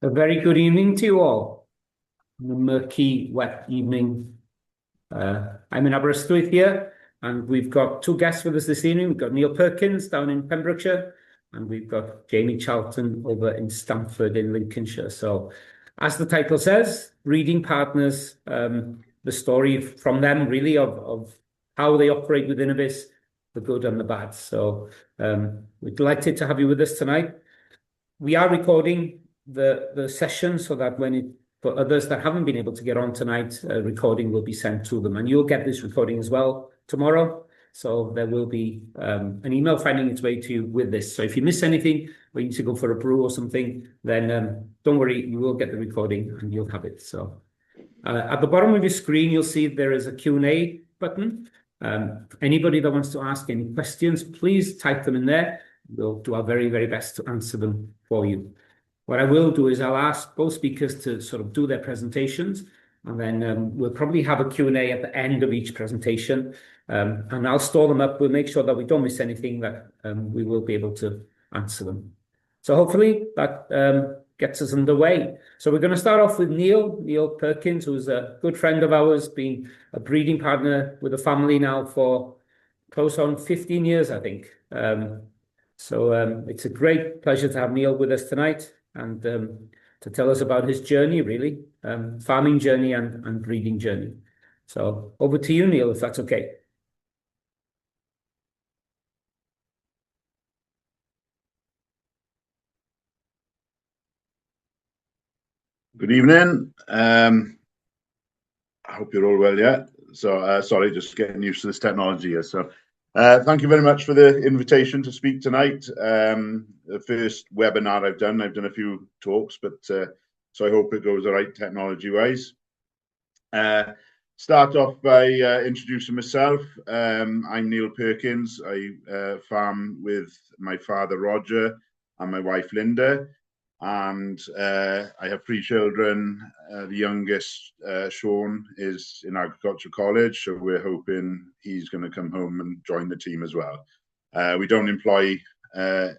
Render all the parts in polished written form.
A very good evening to you all. On a murky, wet evening. I'm in Aberystwyth here, and we've got two guests with us this evening. We've got Neil Perkins down in Pembrokeshire, and we've got Jamie Charlton over in Stamford in Lincolnshire. So, as the title says, reading partners, the story from them really of how they operate with Innovis, the good and the bad. So, we're delighted to have you with us tonight. We are recording the session so that for others that haven't been able to get on tonight, a recording will be sent to them, and you'll get this recording as well tomorrow. So there will be an email finding its way to you with this. So if you miss anything, or you need to go for a brew or something, then don't worry, you will get the recording and you'll have it. So at the bottom of your screen, you'll see there is a Q&A button. Anybody that wants to ask any questions, please type them in there. We'll do our very, very best to answer them for you. What I will do is I'll ask both speakers to sort of do their presentations, and then we'll probably have a Q&A at the end of each presentation, and I'll store them up. We'll make sure that we don't miss anything, that we will be able to answer them. So hopefully that gets us underway. So we're going to start off with Neil Perkins, who's a good friend of ours, been a breeding partner with the family now for close on 15 years, I think. So it's a great pleasure to have Neil with us tonight, and to tell us about his journey, really, farming journey and breeding journey. So over to you, Neil, if that's okay. Good evening. I hope you're all well, yeah. So sorry, just getting used to this technology here. So thank you very much for the invitation to speak tonight. The first webinar I've done a few talks, but so I hope it goes all right technology-wise. Start off by introducing myself. I'm Neil Perkins. I farm with my father, Roger, and my wife, Linda. And I have 3 children. The youngest, Sean, is in agricultural college, so we're hoping he's going to come home and join the team as well. We don't employ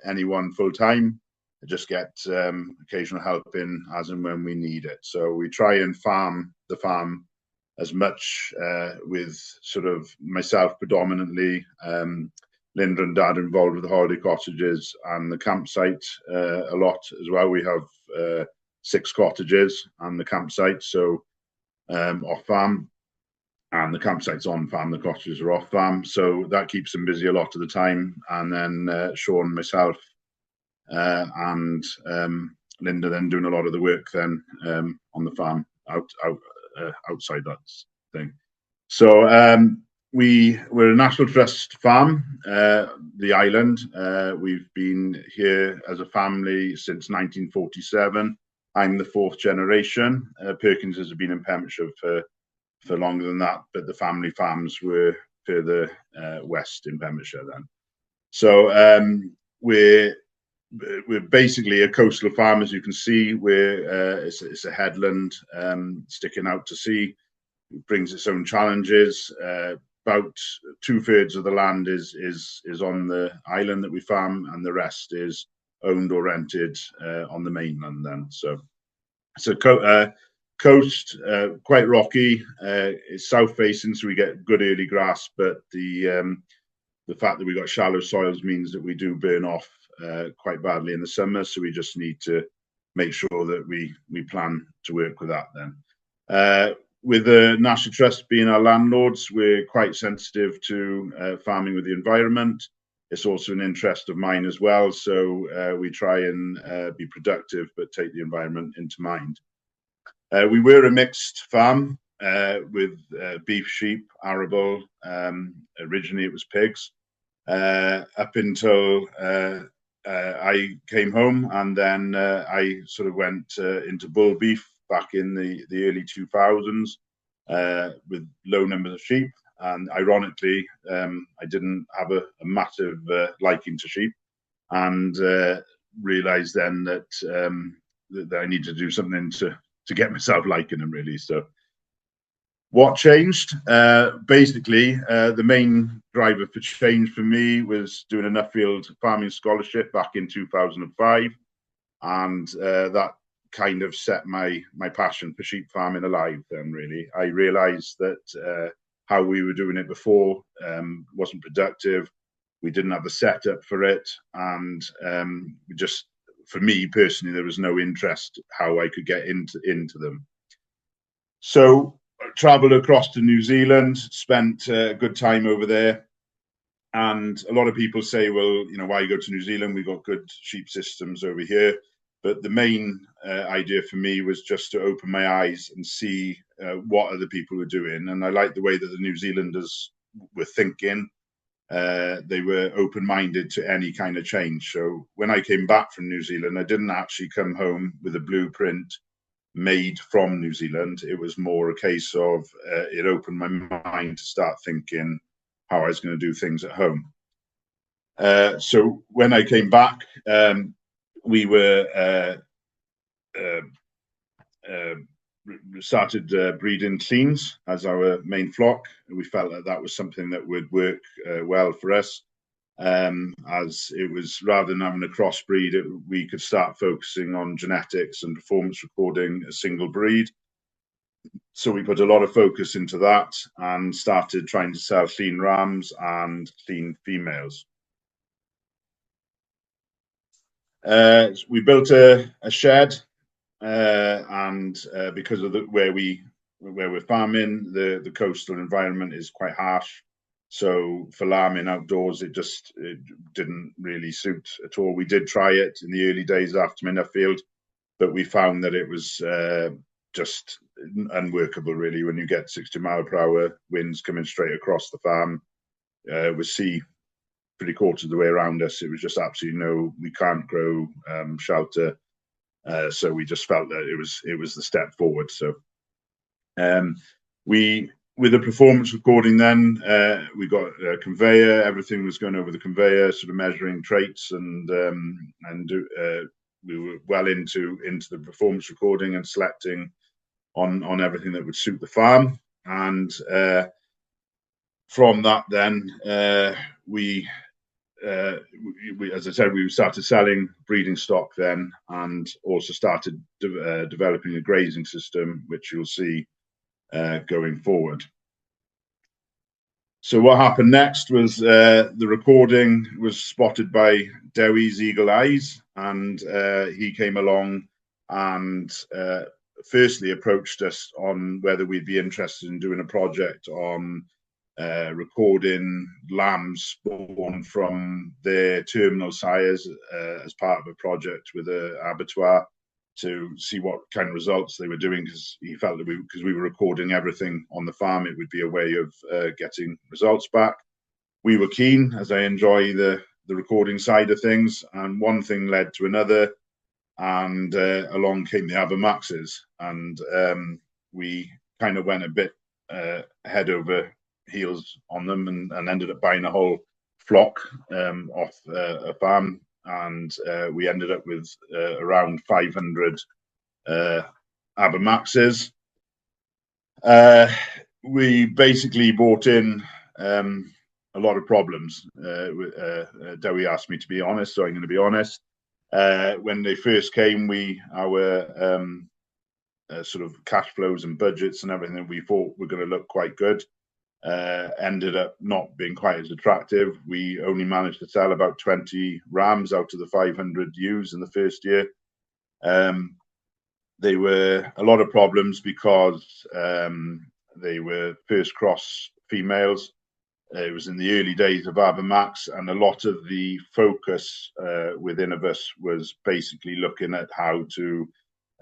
anyone full-time. I just get occasional help in as and when we need it. So we try and farm the farm as much with sort of myself predominantly, Linda and Dad involved with the holiday cottages and the campsite a lot as well. We have 6 cottages and the campsite, so off farm, and the campsite's on farm, the cottages are off farm, so that keeps them busy a lot of the time. And then Sean, myself, and Linda then doing a lot of the work then on the farm outside that thing. So we're a National Trust farm, the island. We've been here as a family since 1947. I'm the 4th generation. Perkins has been in Pembrokeshire for longer than that, but the family farms were further west in Pembrokeshire then. So we're basically a coastal farm, as you can see. It's a headland sticking out to sea. It brings its own challenges. About 2/3 of the land is on the island that we farm, and the rest is owned or rented on the mainland then. So it's a coast, quite rocky. It's south facing, so we get good early grass, but the fact that we got shallow soils means that we do burn off quite badly in the summer, so we just need to make sure that we plan to work with that then. With the National Trust being our landlords, we're quite sensitive to farming with the environment. It's also an interest of mine as well, so we try and be productive but take the environment into mind. We were a mixed farm with beef, sheep, arable. Originally it was pigs, up until I came home, and then I sort of went into bull beef back in the early 2000s with low numbers of sheep. And ironically, I didn't have a massive liking to sheep, and realized then that I needed to do something to get myself liking them, really. So what changed? Basically, the main driver for change for me was doing a Nuffield farming scholarship back in 2005, and that kind of set my passion for sheep farming alive. Then really, I realised that how we were doing it before wasn't productive. We didn't have the setup for it, and just for me personally, there was no interest how I could get into them. So travelled across to New Zealand, spent a good time over there. And a lot of people say, well, you know, why go to New Zealand? We've got good sheep systems over here. But the main idea for me was just to open my eyes and see what other people were doing. And I liked the way that the New Zealanders were thinking. They were open-minded to any kind of change. So when I came back from New Zealand, I didn't actually come home with a blueprint made from New Zealand. It was more a case of it opened my mind to start thinking how I was going to do things at home. So when I came back, we were started breeding cleans as our main flock. We felt that that was something that would work well for us. As it was, rather than having a crossbreed, we could start focusing on genetics and performance recording a single breed. So we put a lot of focus into that and started trying to sell clean rams and clean females. We built a shed, and because of where we're farming, the coastal environment is quite harsh. So for lambing outdoors, it didn't really suit at all. We did try it in the early days after my Nuffield, but we found that it was just unworkable, really, when you get 60-mile-per-hour winds coming straight across the farm with sea 3/4 of the way around us. It was just absolutely no, we can't grow shelter. So we just felt that it was the step forward. So with the performance recording, then we got a conveyor. Everything was going over the conveyor, sort of measuring traits, and we were well into the performance recording and selecting on everything that would suit the farm. And from that, then as I said, we started selling breeding stock then, and also started developing a grazing system, which you'll see going forward. So what happened next was the recording was spotted by Dewi's eagle eyes, and he came along and firstly approached us on whether we'd be interested in doing a project on recording lambs born from their terminal sires as part of a project with an abattoir, to see what kind of results they were doing, because he felt that because we were recording everything on the farm, it would be a way of getting results back. We were keen, as I enjoy the recording side of things, and one thing led to another, and along came the Abermaxes, and we kind of went a bit head over heels on them, and ended up buying a whole flock off a farm, and we ended up with around 500 Abermaxes. We basically brought in a lot of problems. Dewi asked me to be honest, so I'm going to be honest. When they first came, our sort of cash flows and budgets and everything that we thought were going to look quite good ended up not being quite as attractive. We only managed to sell about 20 rams out of the 500 ewes in the first year. They were a lot of problems because they were first cross females. It was in the early days of Abermax, and a lot of the focus with Innovis was basically looking at how to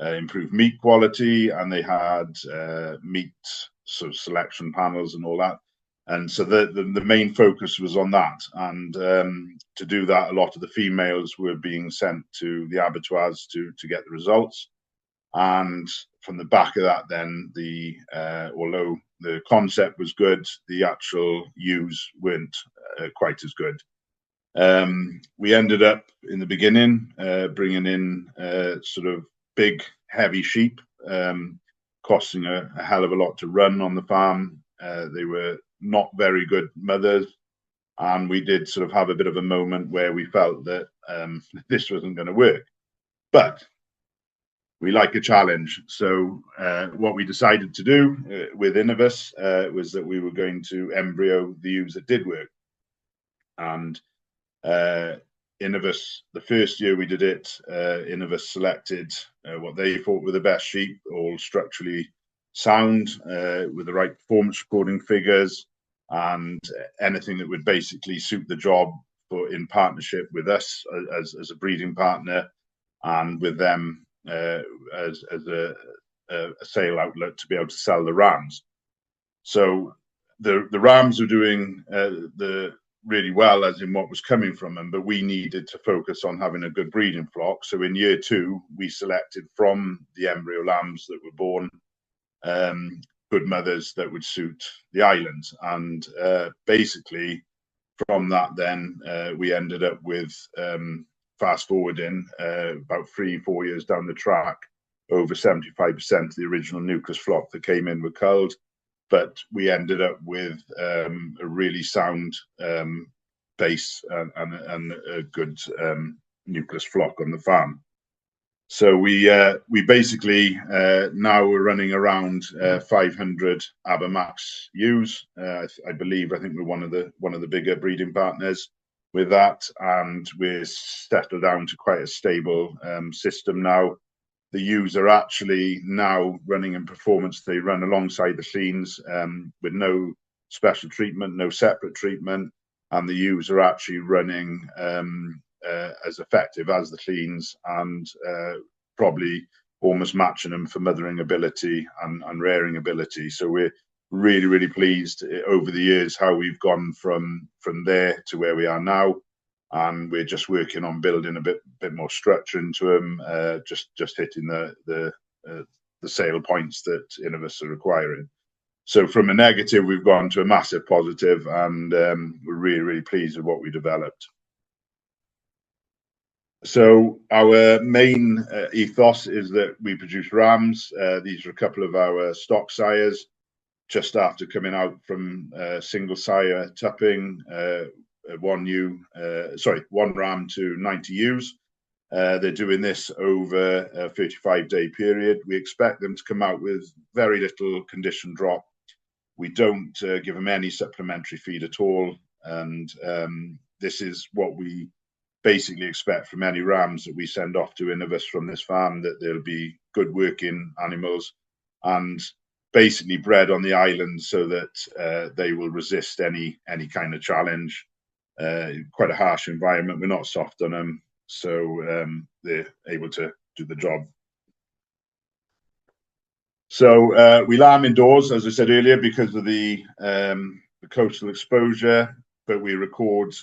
improve meat quality, and they had meat sort of selection panels and all that. And so the main focus was on that. And to do that, a lot of the females were being sent to the abattoirs to get the results. And from the back of that, then although the concept was good, the actual ewes weren't quite as good. We ended up in the beginning bringing in sort of big, heavy sheep, costing a hell of a lot to run on the farm. They were not very good mothers, and we did sort of have a bit of a moment where we felt that this wasn't going to work. But we like a challenge. So what we decided to do with Innovis was that we were going to embryo the ewes that did work. And Innovis, the first year we did it, Innovis selected what they thought were the best sheep, all structurally sound, with the right performance recording figures, and anything that would basically suit the job in partnership with us as a breeding partner, and with them as a sale outlet to be able to sell the rams. So the rams were doing really well, as in what was coming from them, but we needed to focus on having a good breeding flock. So in year 2, we selected from the embryo lambs that were born good mothers that would suit the island. And basically from that then we ended up with, fast forwarding about 3-4 years down the track, over 75% of the original nucleus flock that came in were culled. But we ended up with a really sound base and a good nucleus flock on the farm. So we basically now we're running around 500 Abermax ewes. I think we're one of the bigger breeding partners with that, and we're settled down to quite a stable system now. The ewes are actually now running in performance. They run alongside the cleans with no special treatment, no separate treatment, and the ewes are actually running as effective as the cleans, and probably almost matching them for mothering ability and rearing ability. So we're really, really pleased over the years how we've gone from there to where we are now. And we're just working on building a bit more structure into them, just hitting the sale points that Innovis are requiring. So from a negative, we've gone to a massive positive, and we're really, really pleased with what we developed. So our main ethos is that we produce rams. These are a couple of our stock sires, just after coming out from single sire tupping. One ram to 90 ewes. They're doing this over a 35-day period. We expect them to come out with very little condition drop. We don't give them any supplementary feed at all, and this is what we basically expect from any rams that we send off to Innovis from this farm, that they'll be good working animals and basically bred on the island so that they will resist any kind of challenge. Quite a harsh environment. We're not soft on them, so they're able to do the job. So we lamb indoors, as I said earlier, because of the coastal exposure, but we record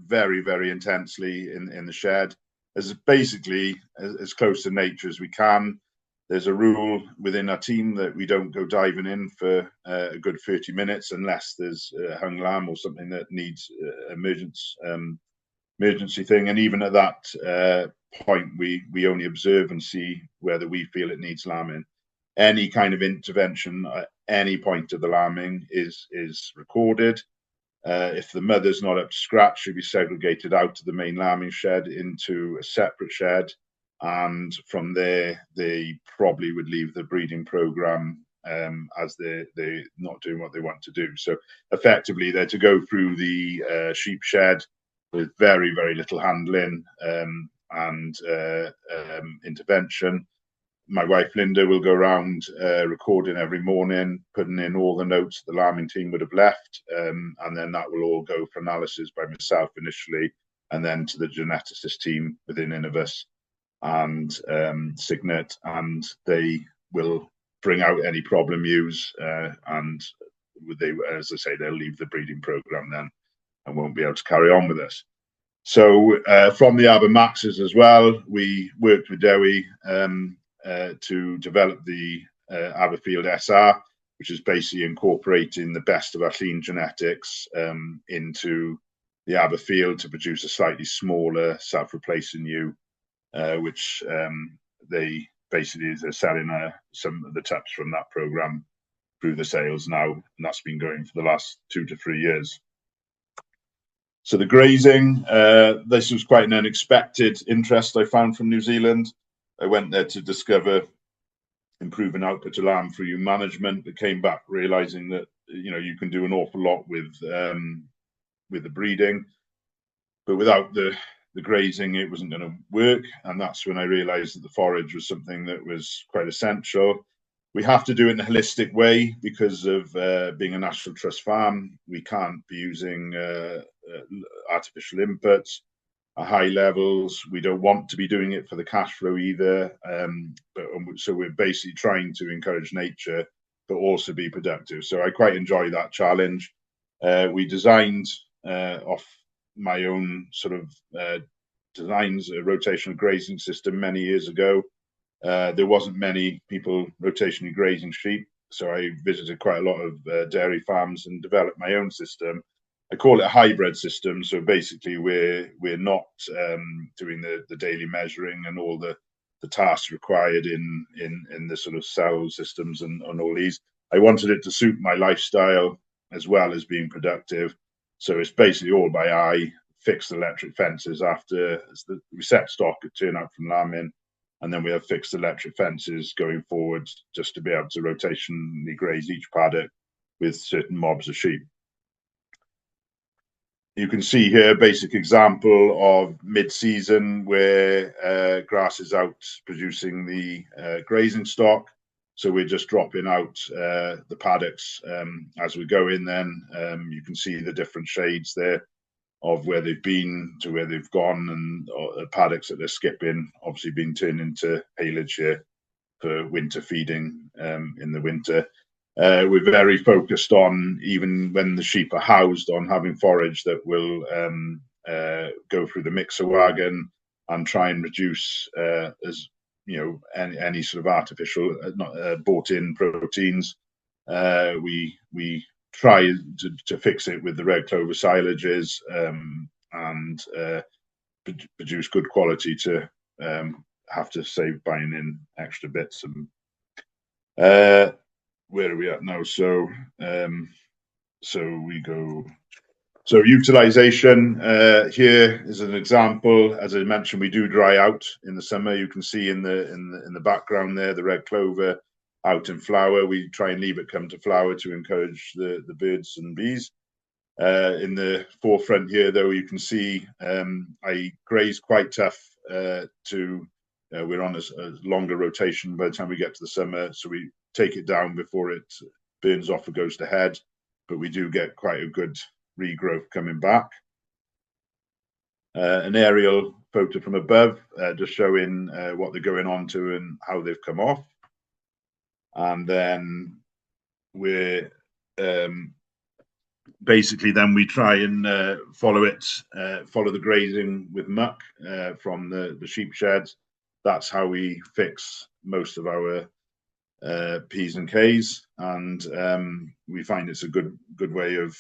very, very intensely in the shed, as basically as close to nature as we can. There's a rule within our team that we don't go diving in for a good 30 minutes unless there's a hung lamb or something that needs emergency thing. And even at that point, we only observe and see whether we feel it needs lambing. Any kind of intervention at any point of the lambing is recorded. If the mother's not up to scratch, she'll be segregated out to the main lambing shed into a separate shed. And from there, they probably would leave the breeding program as they're not doing what they want to do. So effectively, they're to go through the sheep shed with very, very little handling and intervention. My wife Linda will go around recording every morning, putting in all the notes the lambing team would have left, and then that will all go for analysis by myself initially, and then to the geneticist team within Innovis and Signet, and they will bring out any problem ewes, and they, as I say, they'll leave the breeding program then and won't be able to carry on with us. So from the Abermaxes as well, we worked with Dewi to develop the Aberfield SR, which is basically incorporating the best of our clean genetics into the Aberfield to produce a slightly smaller self-replacing ewe, which they basically are selling some of the tups from that program through the sales now, and that's been going for the last 2 to 3 years. So the grazing, this was quite an unexpected interest I found from New Zealand. I went there to discover improving output alarm for you management, but came back realizing that you can do an awful lot with the breeding, but without the grazing it wasn't going to work. And that's when I realized that the forage was something that was quite essential. We have to do it in a holistic way because of being a National Trust farm. We can't be using artificial inputs at high levels. We don't want to be doing it for the cash flow either. So we're basically trying to encourage nature, but also be productive. So I quite enjoy that challenge. We designed off my own sort of designs a rotational grazing system many years ago. There wasn't many people rotationally grazing sheep, so I visited quite a lot of dairy farms and developed my own system. I call it a hybrid system. So basically, we're not doing the daily measuring and all the tasks required in the sort of cell systems and all these. I wanted it to suit my lifestyle as well as being productive. So it's basically all by eye, fixed electric fences after we set stock at turn out from lambing. And then we have fixed electric fences going forward just to be able to rotationally graze each paddock with certain mobs of sheep. You can see here a basic example of mid-season where grass is out producing the grazing stock. So we're just dropping out the paddocks as we go in then. You can see the different shades there of where they've been to where they've gone, and paddocks that they're skipping, obviously being turned into haylage here for winter feeding in the winter. We're very focused on, even when the sheep are housed, on having forage that will go through the mixer wagon and try and reduce any sort of artificial bought in proteins. We try to fix it with the red clover silages and produce good quality to have to save buying in extra bits. And where are we at now? So we go. So utilization here is an example. As I mentioned, we do dry out in the summer. You can see in the background there the red clover out in flower. We try and leave it come to flower to encourage the birds and bees. In the forefront here, though, you can see I graze quite tough we're on a longer rotation by the time we get to the summer, so we take it down before it burns off or goes to head, but we do get quite a good regrowth coming back. An aerial photo from above, just showing what they're going on to and how they've come off. And then we're basically then we try and follow the grazing with muck from the sheep sheds. That's how we fix most of our P's and K's, and we find it's a good way of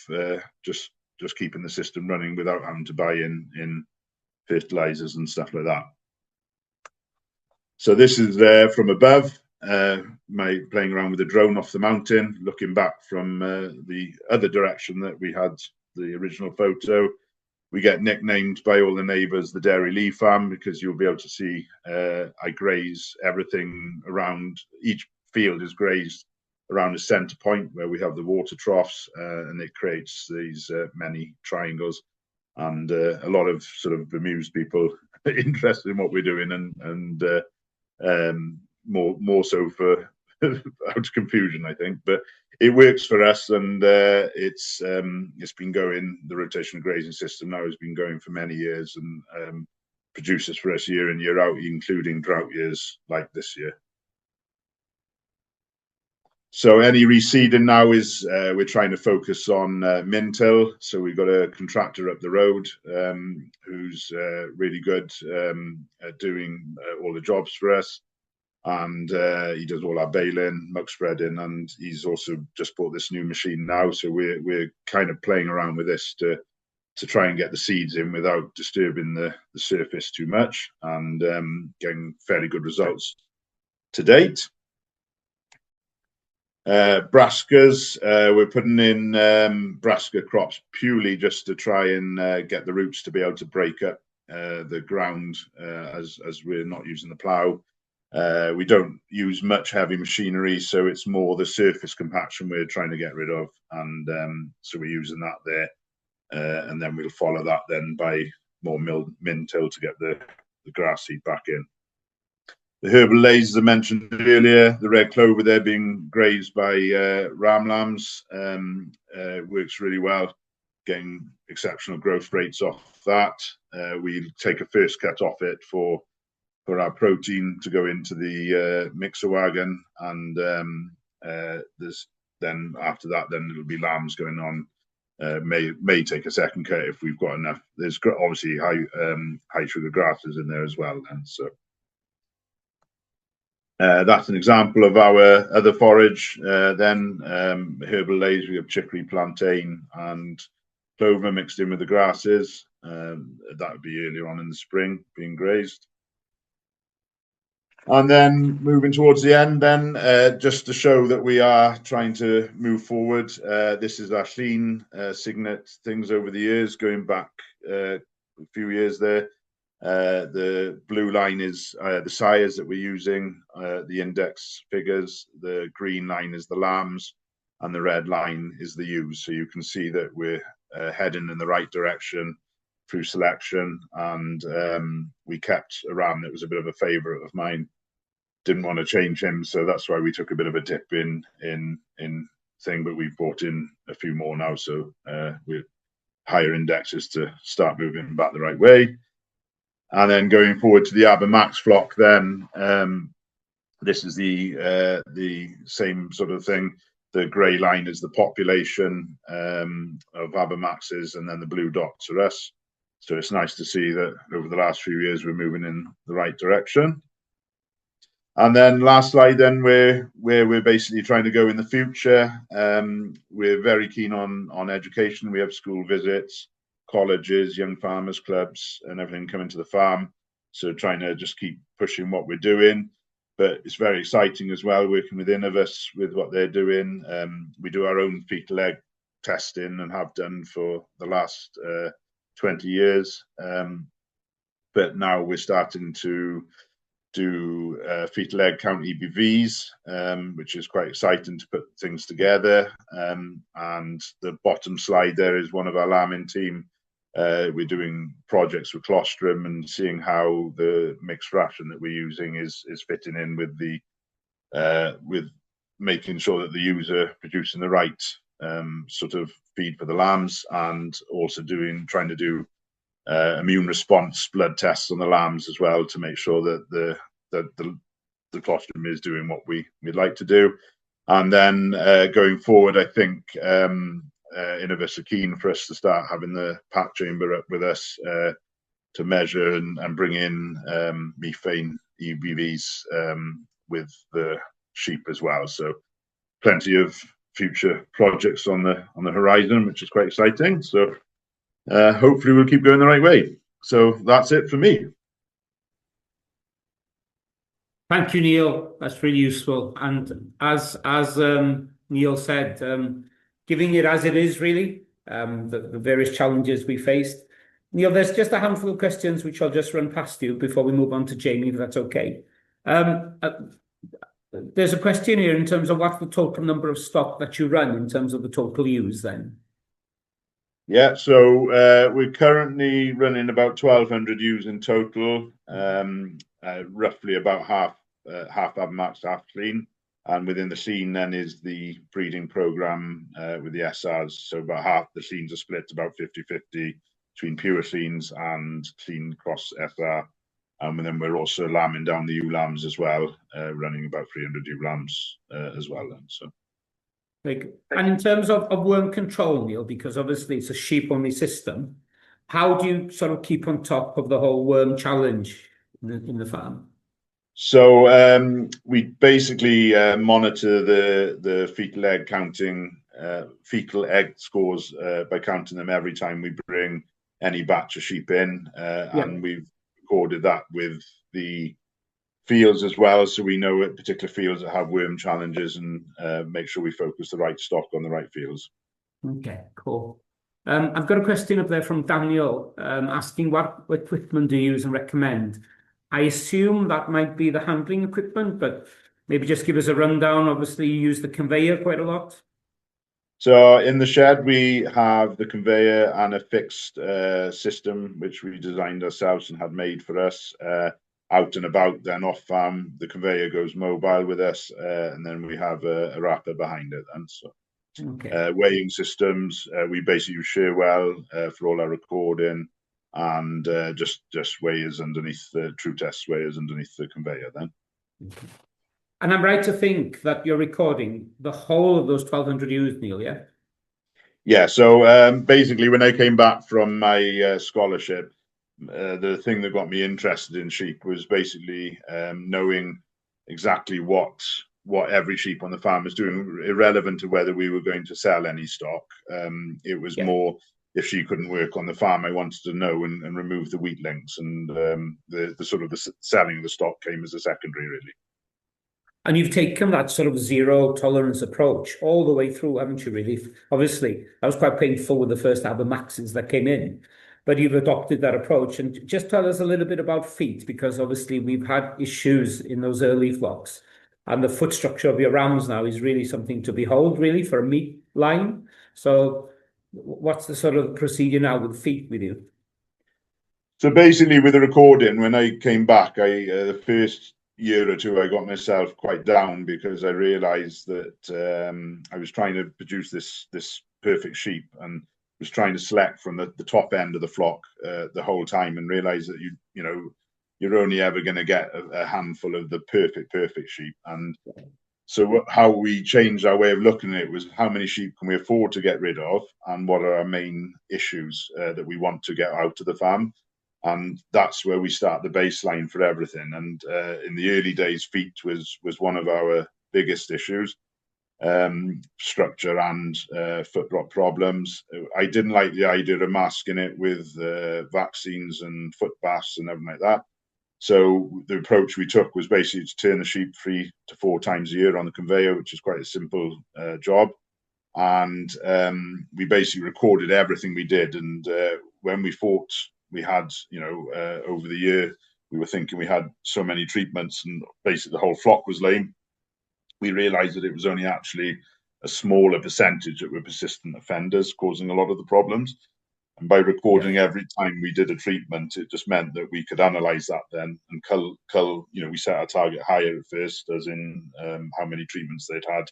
just keeping the system running without having to buy in fertilizers and stuff like that. So this is from above, my playing around with the drone off the mountain, looking back from the other direction that we had the original photo. We get nicknamed by all the neighbours the Dairy Lee Farm, because you'll be able to see I graze everything around. Each field is grazed around a centre point where we have the water troughs, and it creates these many triangles, and a lot of sort of bemused people interested in what we're doing, and more so for out of confusion, I think. But it works for us, and it's been going. The rotational grazing system now has been going for many years, and produces for us year in, year out, including drought years like this year. So any reseeding now is we're trying to focus on Mintill. So we've got a contractor up the road who's really good at doing all the jobs for us, and he does all our baling, muck spreading, and he's also just bought this new machine now. So we're kind of playing around with this to try and get the seeds in without disturbing the surface too much, and getting fairly good results to date. Brassicas, we're putting in brassica crops purely just to try and get the roots to be able to break up the ground as we're not using the plough. We don't use much heavy machinery, so it's more the surface compaction we're trying to get rid of, and so we're using that there, and then we'll follow that then by more min till to get the grass seed back in. The herbal lays, as I mentioned earlier, the red clover there being grazed by ram lambs, works really well, getting exceptional growth rates off that. We take a first cut off it for our protein to go into the mixer wagon, and there's then after that, then it'll be lambs going on. May take a second cut if we've got enough. There's obviously high sugar grasses in there as well, and so. That's an example of our other forage. Then herbal lays, we have chicory, plantain, and clover mixed in with the grasses. That would be earlier on in the spring, being grazed. And then moving towards the end, then just to show that we are trying to move forward. This is our lean signet things over the years, going back a few years there. The blue line is the sires that we're using, the index figures. The green line is the lambs, and the red line is the ewes. So you can see that we're heading in the right direction through selection. And we kept a ram that was a bit of a favourite of mine. Didn't want to change him, so that's why we took a bit of a dip in thing. But we've brought in a few more now, so we're higher indexes to start moving back the right way. And then going forward to the Abermax flock, then this is the same sort of thing. The grey line is the population of Abermaxes, and then the blue dots are us. So it's nice to see that over the last few years we're moving in the right direction. And then last slide, then where we're basically trying to go in the future. We're very keen on education. We have school visits, colleges, young farmers clubs, and everything coming to the farm. So trying to just keep pushing what we're doing. But it's very exciting as well, working with Innovis with what they're doing. We do our own fetal egg testing and have done for the last 20 years. But now we're starting to do fetal egg count EBVs, which is quite exciting to put things together. And the bottom slide there is one of our lambing team. We're doing projects with colostrum and seeing how the mixed ration that we're using is fitting in with the with making sure that the ewes are producing the right sort of feed for the lambs, and also trying to do immune response blood tests on the lambs as well to make sure that the colostrum is doing what we'd like to do. And then going forward, I think Innovis are keen for us to start having the pack chamber up with us to measure and bring in methane EBVs with the sheep as well. So plenty of future projects on the horizon, which is quite exciting. So hopefully we'll keep going the right way. So that's it for me. Thank you, Neil. That's really useful. And as Neil said, giving it as it is, really, the various challenges we faced. Neil, there's just a handful of questions which I'll just run past you before we move on to Jamie, if that's okay. There's a question here in terms of what's the total number of stock that you run in terms of the total use then? Yeah, so we're currently running about 1,200 ewes in total, roughly about half Abermax, half clean. And within the scene then is the breeding program with the SRs. So about half the scenes are split about 50-50 between pure scenes and clean cross SR. And then we're also lambing down the ewe lambs as well, running about 300 ewe lambs as well. Then, so. And in terms of worm control, Neil, because obviously it's a sheep-only system, how do you sort of keep on top of the whole worm challenge in the farm? So we basically monitor the fetal egg counting, fetal egg scores by counting them every time we bring any batch of sheep in, and we've recorded that with the fields as well, so we know at particular fields that have worm challenges and make sure we focus the right stock on the right fields. Okay, cool. I've got a question up there from Daniel asking what equipment do you use and recommend? I assume that might be the handling equipment, but maybe just give us a rundown. Obviously, you use the conveyor quite a lot. So in the shed, we have the conveyor and a fixed system, which we designed ourselves and had made for us. Out and about, then off farm, the conveyor goes mobile with us, and then we have a wrapper behind it. And so Okay. weighing systems, we basically use Sharewell for all our recording, and just weighers underneath the true test weighers underneath the conveyor then. Okay. And I'm right to think that you're recording the whole of those 1,200 ewes, Neil, yeah? Yeah, so basically when I came back from my scholarship, the thing that got me interested in sheep was basically knowing exactly what every sheep on the farm was doing, irrelevant to whether we were going to sell any stock. It was more, if she couldn't work on the farm, I wanted to know and remove the weak links, and the sort of the selling of the stock came as a secondary, really. And you've taken that sort of zero tolerance approach all the way through, haven't you, really? Obviously, that was quite painful with the first Maxes that came in, but you've adopted that approach. And just tell us a little bit about feet, because obviously we've had issues in those early flocks. And the foot structure of your rams now is really something to behold, really, for a meat line. So what's the sort of procedure now with feet with you? So basically, with the recording, when I came back, the first year or two, I got myself quite down because I realised that I was trying to produce this perfect sheep and was trying to select from the top end of the flock the whole time, and realised that you're only ever going to get a handful of the perfect sheep. And so how we changed our way of looking at it was how many sheep can we afford to get rid of, and what are our main issues that we want to get out of the farm. And that's where we start the baseline for everything. And in the early days, feet was one of our biggest issues, structure and foot rot problems. I didn't like the idea of masking it with vaccines and foot baths and everything like that. So the approach we took was basically to turn the sheep 3 to 4 times a year on the conveyor, which is quite a simple job. And we basically recorded everything we did. And when we fought, we had, over the year, we were thinking we had so many treatments and basically the whole flock was lame. We realized that it was only actually a smaller percentage that were persistent offenders causing a lot of the problems. And by recording every time we did a treatment, it just meant that we could analyze that then and we set our target higher at first, as in how many treatments they'd had.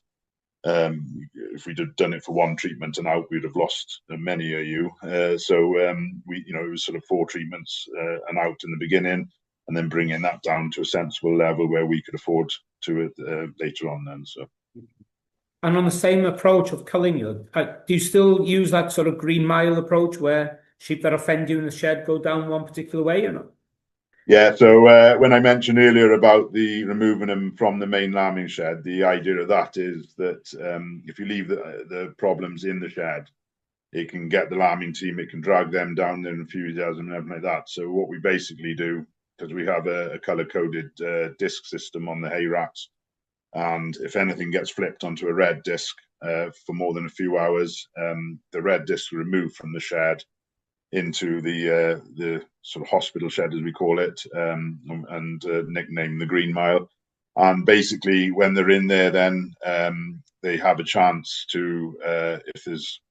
If we'd have done it for one treatment and out, we'd have lost many a ewe. It was sort of 4 treatments and out in the beginning, and then bringing that down to a sensible level where we could afford to it later on. Then, so. And on the same approach of culling, do you still use that sort of green mile approach where sheep that offend you in the shed go down one particular way or not? Yeah, so when I mentioned earlier about the removing them from the main lambing shed, the idea of that is that if you leave the problems in the shed, it can get the lambing team, it can drag them down their enthusiasm and everything like that. So what we basically do, because we have a color-coded disc system on the hay racks, and if anything gets flipped onto a red disc for more than a few hours, the red disc is removed from the shed into the sort of hospital shed, as we call it, and nicknamed the Green Mile. And basically, when they're in there, then they have a chance to, if there's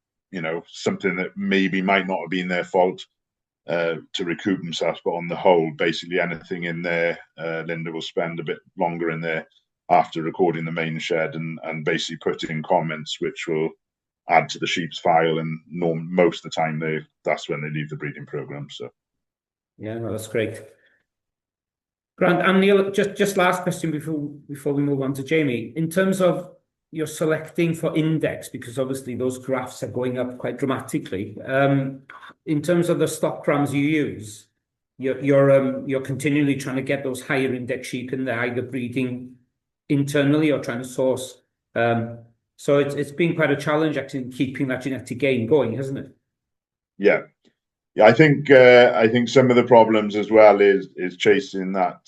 something that maybe might not have been their fault, to recoup themselves. But on the whole, basically anything in there, Linda will spend a bit longer in there after recording the main shed and basically put in comments which will add to the sheep's file, and most of the time that's when they leave the breeding program. So yeah, no, that's great. Grant and Neil, just last question before we move on to Jamie. In terms of you're selecting for index, because obviously those graphs are going up quite dramatically. In terms of the stock grams you use, you're continually trying to get those higher index sheep in there, either breeding internally or trying to source. So it's been quite a challenge actually keeping that genetic gain going, hasn't it? Yeah, I think some of the problems as well is chasing that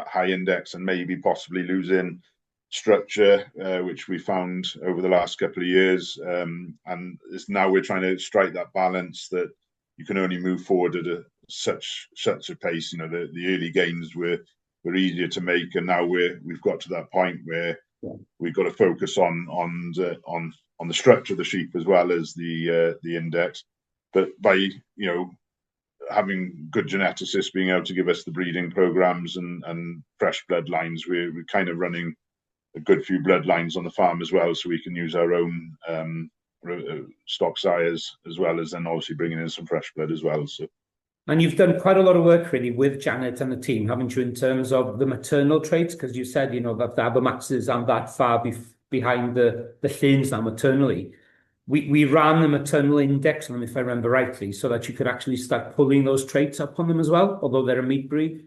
high index and maybe possibly losing structure, which we found over the last couple of years, and it's now we're trying to strike that balance that you can only move forward at a such a pace. You know, the early gains were easier to make, and now we've got to that point where we've got to focus on the structure of the sheep as well as the index. But by having good geneticists being able to give us the breeding programs and fresh bloodlines, we're kind of running a good few bloodlines on the farm as well, so we can use our own stock sires as well as then obviously bringing in some fresh blood as well. So. And you've done quite a lot of work really with Janet and the team, haven't you, in terms of the maternal traits? Because you said, that the Abermaxes aren't that far behind the Thyns now maternally. We ran the maternal index on them, if I remember rightly, so that you could actually start pulling those traits up on them as well, although they're a meat breed.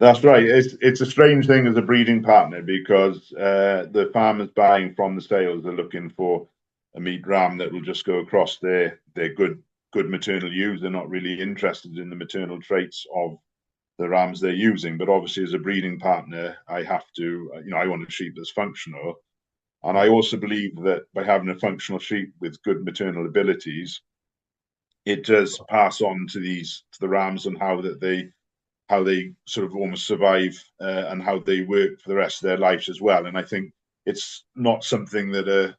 That's right. It's a strange thing as a breeding partner, because the farmers buying from the sales are looking for a meat ram that will just go across their good maternal ewes. They're not really interested in the maternal traits of the rams they're using. But obviously, as a breeding partner, I have to, I want a sheep that's functional. And I also believe that by having a functional sheep with good maternal abilities, it does pass on to the rams and how they sort of almost survive and how they work for the rest of their lives as well. And I think it's not something that a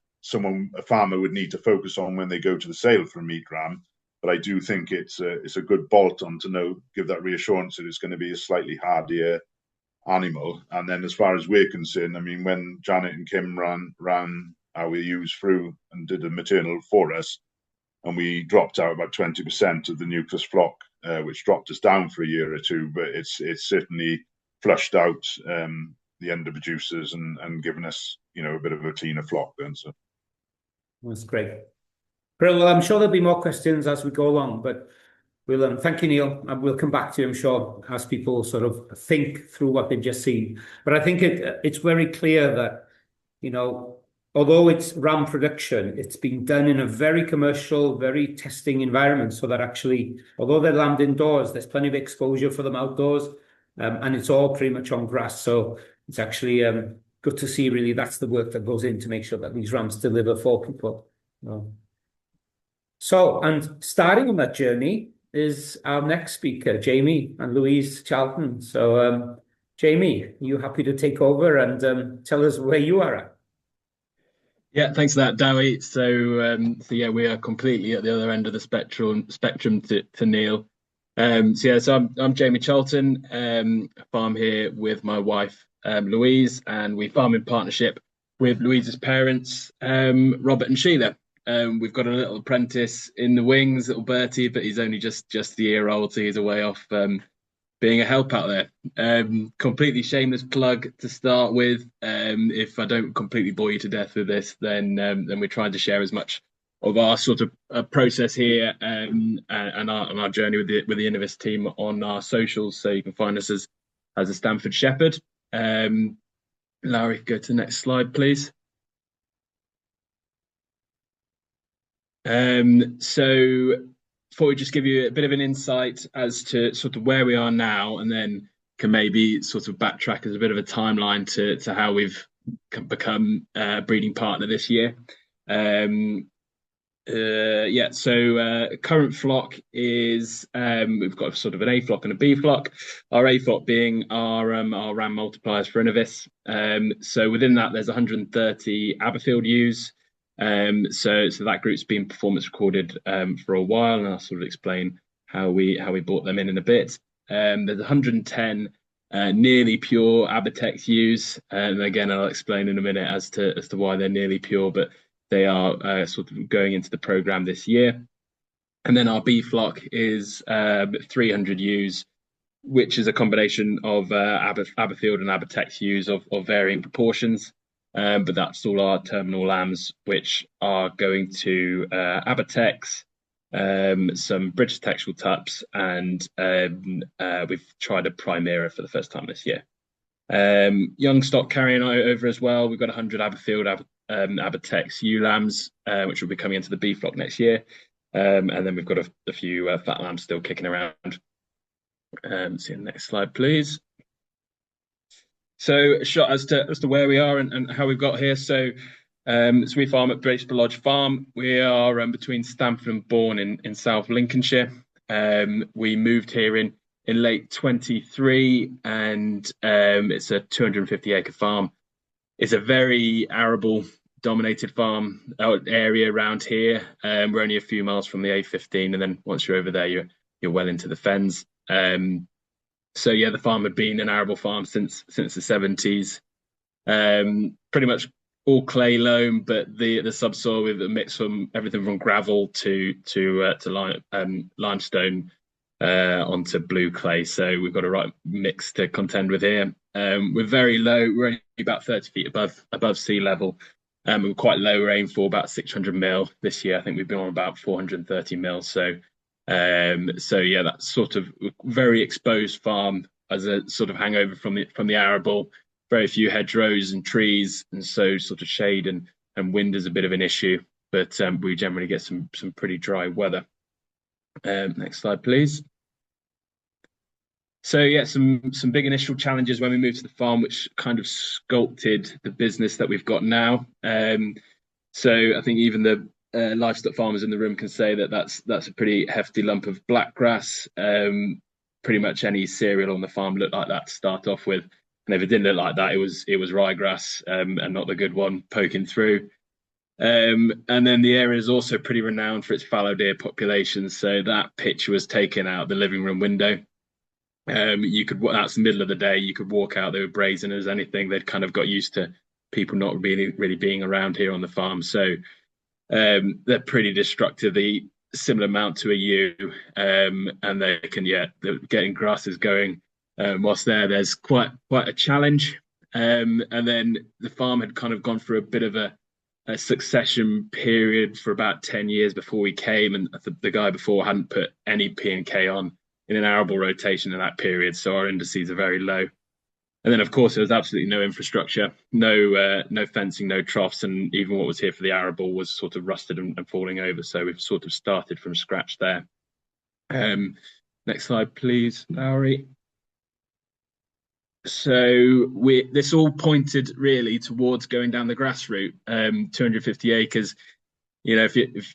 farmer would need to focus on when they go to the sale for a meat ram. But I do think it's a good bolt on to give that reassurance that it's going to be a slightly hardier animal. And then as far as we're concerned, I mean, when Janet and Kim ran our ewes through and did a maternal for us, and we dropped out about 20% of the nucleus flock, which dropped us down for a year or two, but it's certainly flushed out the underproducers and given us, a bit of a cleaner flock then. So that's great. Well, I'm sure there'll be more questions as we go along, but we'll thank you, Neil, and we'll come back to you, I'm sure, as people sort of think through what they've just seen. But I think it's very clear that, although it's ram production, it's being done in a very commercial, very testing environment, so that actually, although they're lambed indoors, there's plenty of exposure for them outdoors, and it's all pretty much on grass. So it's actually good to see, really, that's the work that goes in to make sure that these rams deliver for people. So, and starting on that journey is our next speaker, Jamie and Louise Charlton. So, Jamie, are you happy to take over and tell us where you are at? Yeah, thanks for that, Dewi. So yeah, we are completely at the other end of the spectrum to Neil. So I'm Jamie Charlton. I farm here with my wife Louise, and we farm in partnership with Louise's parents, Robert and Sheila. We've got a little apprentice in the wings, little Bertie, but he's only just a year old, so he's away off being a help out there. Completely shameless plug to start with. If I don't completely bore you to death with this, then we're trying to share as much of our sort of process here and our journey with the Innovis team on our socials. So you can find us as a Stamford Shepherd. Larry, go to the next slide, please. So before we just give you a bit of an insight as to sort of where we are now, and then can maybe sort of backtrack as a bit of a timeline to how we've become a breeding partner this year. So current flock is we've got sort of an A flock and a B flock. Our A flock being our ram multipliers for Innovis. So within that, there's 130 Aberfield ewes. So that group's been performance recorded for a while, and I'll sort of explain how we brought them in a bit. There's 110 nearly pure Abertex ewes, and again I'll explain in a minute as to why they're nearly pure, but they are sort of going into the program this year. And then our B flock is 300 ewes, which is a combination of Aberfield and Abertex ewes of varying proportions. But that's all our terminal lambs, which are going to Abertex, some British textual tups, and we've tried a Primera for the first time this year. Young stock carrying over as well. We've got 100 Aberfield, Abertex ewe lambs, which will be coming into the B flock next year. And then we've got a few fat lambs still kicking around. See the next slide, please. So a shot as to where we are and how we've got here. So we farm at Braceborough Lodge Farm. We are between Stamford and Bourne in South Lincolnshire. We moved here in late 23, and it's a 250-acre farm. It's a very arable dominated farm area around here. We're only a few miles from the A15, and then once you're over there, you're well into the fens. So yeah, the farm had been an arable farm since the 70s. Pretty much all clay loam, but the subsoil with a mix from everything from gravel to limestone onto blue clay. So we've got a right mix to contend with here. We're very low. We're only about 30 feet above sea level. We're quite low rainfall, about 600 mil this year. I think we've been on about 430 mil. So yeah, that's sort of very exposed farm as a sort of hangover from the arable. Very few hedgerows and trees, and so sort of shade and wind is a bit of an issue. But we generally get some pretty dry weather. Next slide, please. So yeah, some big initial challenges when we moved to the farm, which kind of sculpted the business that we've got now. So I think even the livestock farmers in the room can say that that's a pretty hefty lump of blackgrass. Pretty much any cereal on the farm looked like that to start off with, and if it didn't look like that, it was ryegrass, and not the good one poking through. And then the area is also pretty renowned for its fallow deer population. So that picture was taken out the living room window. That's the middle of the day. You could walk out. They were brazen as anything. They'd kind of got used to people not really being around here on the farm. So they're pretty destructive. The similar amount to a ewe, and they can they're getting grasses going. Whilst there's quite a challenge. And then the farm had kind of gone through a bit of a succession period for about 10 years before we came, and the guy before hadn't put any P&K on in an arable rotation in that period, so our indices are very low. And then of course there was absolutely no infrastructure, no fencing, no troughs, and even what was here for the arable was sort of rusted and falling over, so we've sort of started from scratch there. Next slide please, Lowry. So this all pointed really towards going down the grass route. 250 acres, if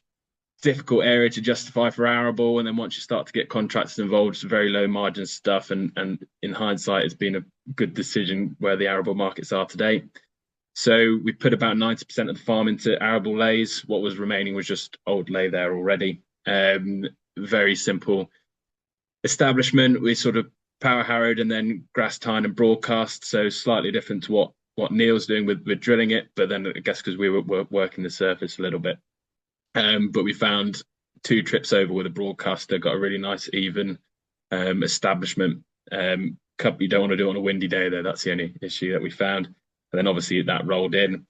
difficult area to justify for arable, and then once you start to get contractors involved, it's very low margin stuff, and in hindsight it's been a good decision where the arable markets are today. So we put about 90% of the farm into arable lays. What was remaining was just old lay there already. Very simple establishment. We sort of power harrowed and then grass tine and broadcast, so slightly different to what Neil's doing with drilling it, but then I guess because we were working the surface a little bit. But we found 2 trips over with a broadcaster, got a really nice even establishment. You don't want to do it on a windy day though, that's the only issue that we found. And then obviously that rolled in.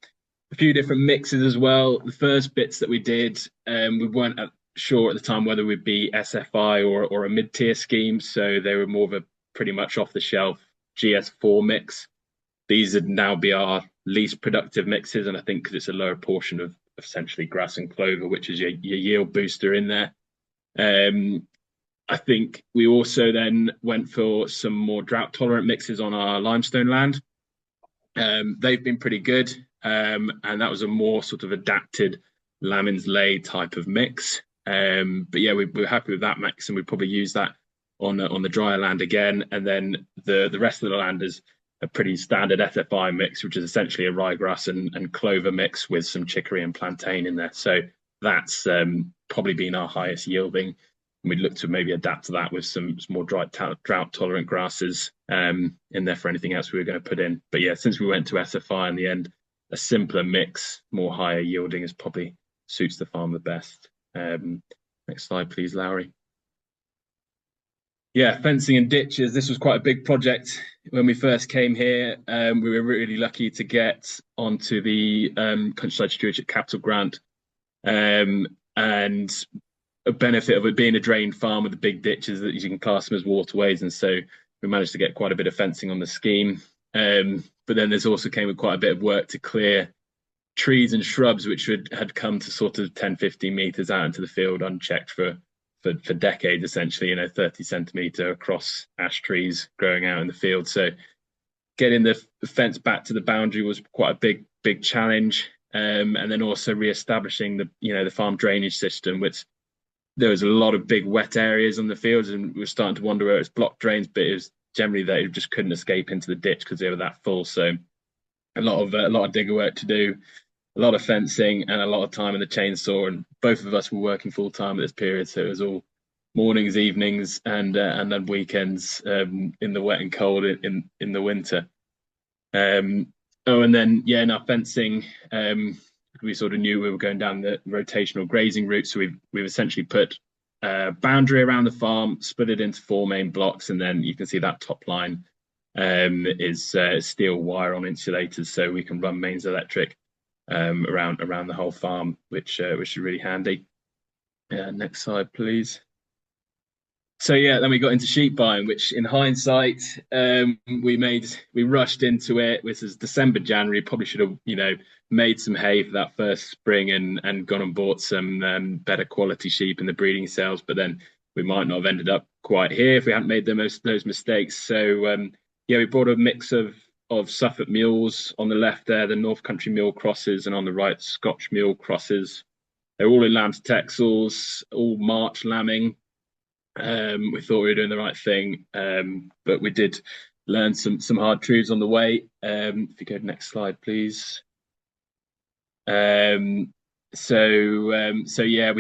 A few different mixes as well. The first bits that we did, we weren't sure at the time whether we'd be SFI or a mid-tier scheme, so they were more of a pretty much off-the-shelf GS4 mix. These would now be our least productive mixes, and I think because it's a lower portion of essentially grass and clover, which is your yield booster in there. I think we also then went for some more drought-tolerant mixes on our limestone land. They've been pretty good, and that was a more sort of adapted Lamin's lay type of mix. But yeah, we're happy with that mix, and we'd probably use that on the drier land again. And then the rest of the land is a pretty standard SFI mix, which is essentially a ryegrass and clover mix with some chicory and plantain in there. So that's probably been our highest yielding. And we'd look to maybe adapt to that with some more drought tolerant grasses in there for anything else we were going to put in. But yeah, since we went to SFI in the end, a simpler mix, more higher yielding, is probably suits the farm the best. Next slide, please, Lowry. Yeah, fencing and ditches. This was quite a big project when we first came here. We were really lucky to get onto the Countryside Stewardship Capital Grant, and a benefit of it being a drained farm with the big ditches that you can class them as waterways, and so we managed to get quite a bit of fencing on the scheme. But then there's also came with quite a bit of work to clear trees and shrubs which had come to sort of 10-15 meters out into the field unchecked for decades, essentially, 30 centimeter across ash trees growing out in the field. So getting the fence back to the boundary was quite a big challenge. And then also re-establishing the farm drainage system, which there was a lot of big wet areas on the fields, and we were starting to wonder where it's block drains, but it was generally that it just couldn't escape into the ditch because they were that full. So a lot of digger work to do, a lot of fencing, and a lot of time in the chainsaw. And both of us were working full time at this period, so it was all mornings, evenings, and then weekends in the wet and cold in the winter. And then in our fencing, we sort of knew we were going down the rotational grazing route, so we've essentially put a boundary around the farm, split it into 4 main blocks, and then you can see that top line is steel wire on insulators, so we can run mains electric around the whole farm, which is really handy. Next slide, please. So then we got into sheep buying, which in hindsight, we rushed into it. This is December, January, probably should have, made some hay for that first spring and gone and bought some better quality sheep in the breeding cells, but then we might not have ended up quite here if we hadn't made those mistakes. So we bought a mix of Suffolk mules on the left there, the North Country mule crosses, and on the right, Scotch mule crosses. They're all in lambs Texels, all March lambing. We thought we were doing the right thing, but we did learn some hard truths on the way. If you go to the next slide, please. We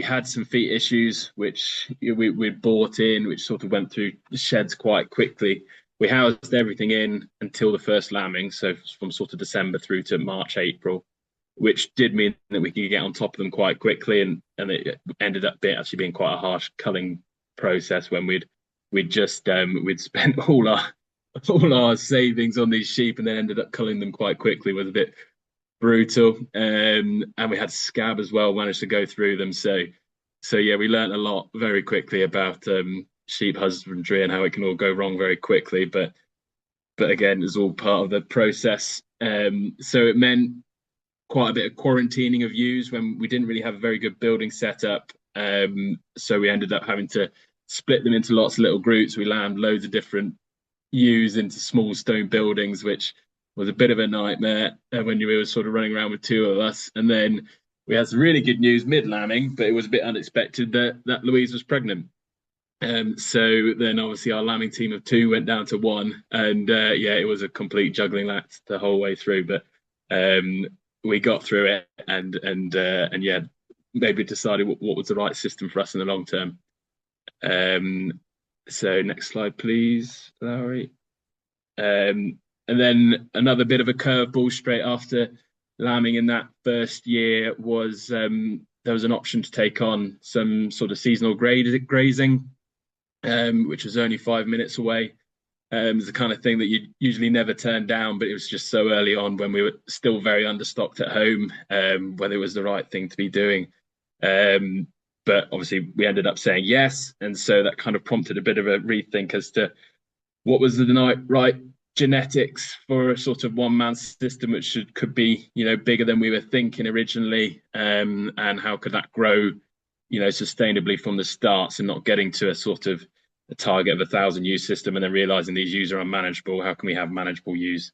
had some feet issues, which we bought in, which sort of went through the sheds quite quickly. We housed everything in until the first lambing, so from sort of December through to March, April, which did mean that we could get on top of them quite quickly, and it ended up actually being quite a harsh culling process when we'd spent all our savings on these sheep and then ended up culling them quite quickly. Was a bit brutal, and we had scab as well, managed to go through them. So we learned a lot very quickly about sheep husbandry and how it can all go wrong very quickly, but again, it's all part of the process. So it meant quite a bit of quarantining of ewes when we didn't really have a very good building setup. So we ended up having to split them into lots of little groups. We lambed loads of different ewes into small stone buildings, which was a bit of a nightmare when you were sort of running around with 2 of us. And then we had some really good news mid-lambing, but it was a bit unexpected that Louise was pregnant. So then obviously our lambing team of 2 went down to 1, and it was a complete juggling act the whole way through. But we got through it, and maybe decided what was the right system for us in the long term. So next slide, please, Larry. And then another bit of a curveball straight after lambing in that first year was there was an option to take on some sort of seasonal grazing, which was only 5 minutes away. It's the kind of thing that you usually never turn down, but it was just so early on when we were still very understocked at home, whether it was the right thing to be doing. But obviously we ended up saying yes, and so that kind of prompted a bit of a rethink as to what was the right genetics for a sort of one-man system, which could be bigger than we were thinking originally, and how could that grow sustainably from the start, so not getting to a sort of a target of 1,000 ewe system and then realizing these ewes are unmanageable. How can we have manageable ewes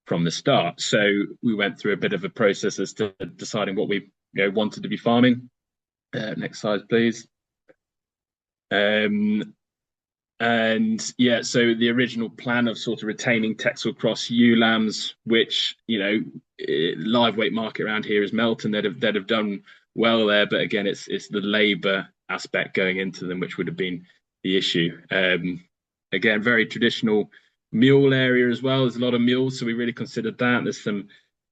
from the start? So we went through a bit of a process as to deciding what we wanted to be farming. Next slide, please. So the original plan of sort of retaining Texel Cross ewe lambs, which live weight market around here is Melton, they'd have done well there, but again, it's the labour aspect going into them which would have been the issue. Again, very traditional mule area as well. There's a lot of mules, so we really considered that. There's some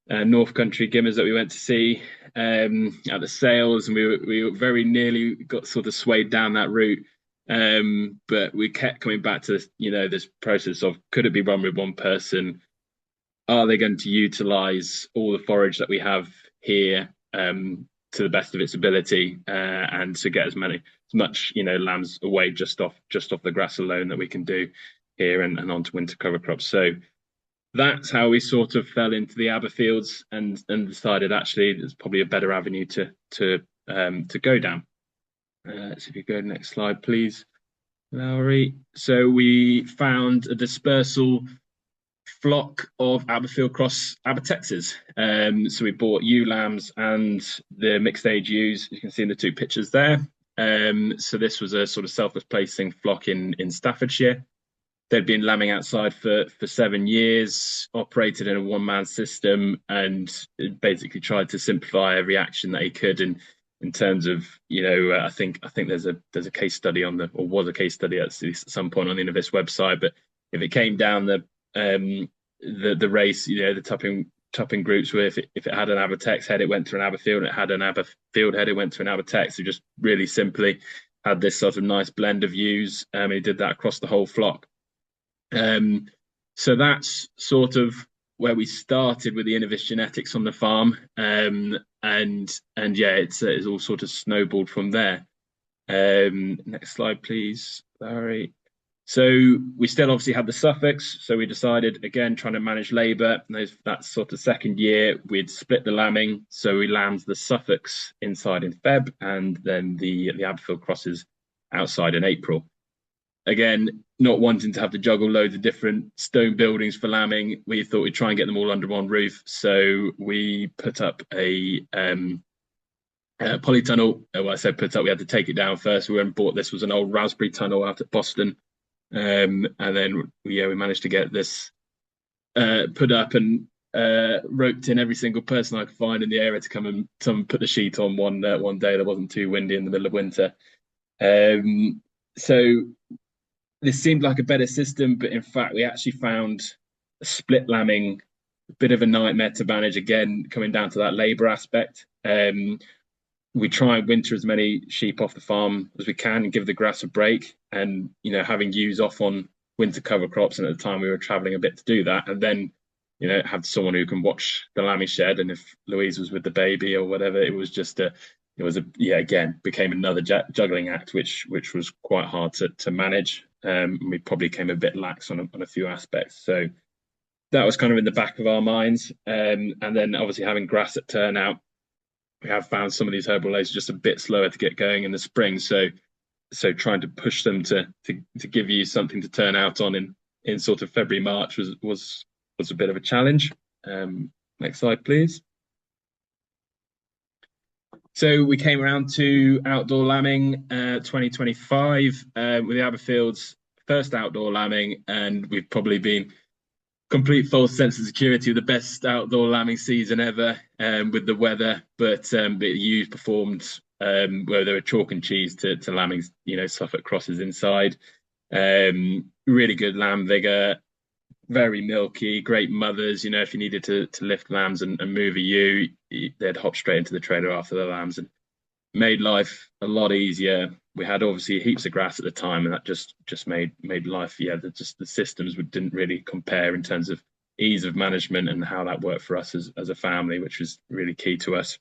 North Country gimmers that we went to see at the sales, and we very nearly got sort of swayed down that route. But we kept coming back to this process of, could it be run with one person? Are they going to utilize all the forage that we have here to the best of its ability, and to get as much lambs away just off the grass alone that we can do here and onto winter cover crops? So that's how we sort of fell into the Aberfields and decided actually there's probably a better avenue to go down. So if you go to the next slide, please, Lowry. So we found a dispersal flock of Aberfield cross Abertexes. So we bought ewe lambs and the mixed age ewes. You can see in the 2 pictures there. So this was a sort of self-placing flock in Staffordshire. They'd been lambing outside for 7 years, operated in a one-man system, and basically tried to simplify every action that he could in terms of, I think there's a case study on or was a case study at some point on the Innovis website. But if it came down the race, the tupping groups were, if it had an Abertex head, it went to an Aberfield, and it had an Aberfield head, it went to an Abertex. So just really simply had this sort of nice blend of ewes. He did that across the whole flock. So that's sort of where we started with the Innovis genetics on the farm, and yeah, it's all sort of snowballed from there. Next slide, please, Larry. So we still obviously had the Suffolks, so we decided, again, trying to manage labour. That sort of second year, we'd split the lambing, so we lambed the Suffolks inside in Feb, and then the Aberfield crosses outside in April. Again, not wanting to have to juggle loads of different stone buildings for lambing, we thought we'd try and get them all under one roof. So we put up a polytunnel. Well, I said put up, we had to take it down first. We went and bought, this was an old raspberry tunnel out at Boston. And then we managed to get this put up and roped in every single person I could find in the area to come and put the sheet on one day that wasn't too windy in the middle of winter. So this seemed like a better system, but in fact, we actually found split lambing a bit of a nightmare to manage, again, coming down to that labour aspect. We try and winter as many sheep off the farm as we can and give the grass a break, and having ewes off on winter cover crops, and at the time we were travelling a bit to do that, and then have someone who can watch the lambing shed, and if Louise was with the baby or whatever, it was just again became another juggling act, which was quite hard to manage. We probably came a bit lax on a few aspects, so that was kind of in the back of our minds. And then obviously having grass at turnout, we have found some of these herbal lays just a bit slower to get going in the spring, so trying to push them to give you something to turn out on in sort of February, March was a bit of a challenge. Next slide, please. So we came around to outdoor lambing 2025 with the Aberfields' first outdoor lambing, and we've probably been complete false sense of security with the best outdoor lambing season ever with the weather, but ewes performed where they were chalk and cheese to lambing, Suffolk crosses inside. Really good lamb vigor, very milky, great mothers. If you needed to lift lambs and move a ewe, they'd hop straight into the trailer after the lambs, and made life a lot easier. We had obviously heaps of grass at the time, and that just made life, the systems didn't really compare in terms of ease of management and how that worked for us as a family, which was really key to us.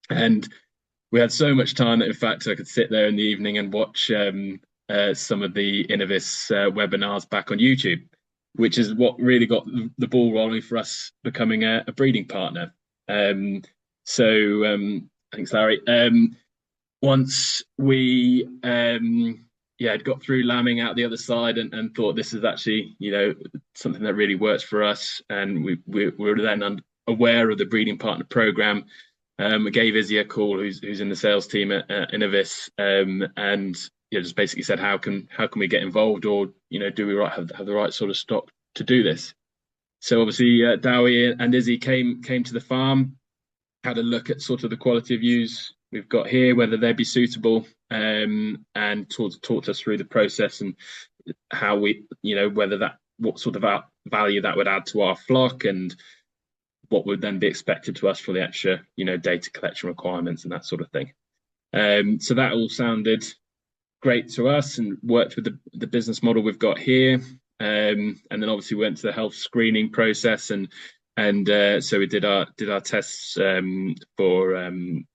And we had so much time that, in fact, I could sit there in the evening and watch some of the Innovis webinars back on YouTube, which is what really got the ball rolling for us becoming a breeding partner. Thanks, Larry. Once we had got through lambing out the other side and thought this is actually something that really works for us, and we were then aware of the breeding partner program. We gave Izzy a call, who's in the sales team at Innovis, and just basically said, how can we get involved, or do we have the right sort of stock to do this? So obviously Dewi and Izzy came to the farm, had a look at sort of the quality of ewes we've got here, whether they'd be suitable, and talked us through the process and how we, what sort of value that would add to our flock, and what would then be expected to us for the extra, data collection requirements and that sort of thing. So that all sounded great to us and worked with the business model we've got here. And then obviously went to the health screening process, and so we did our tests for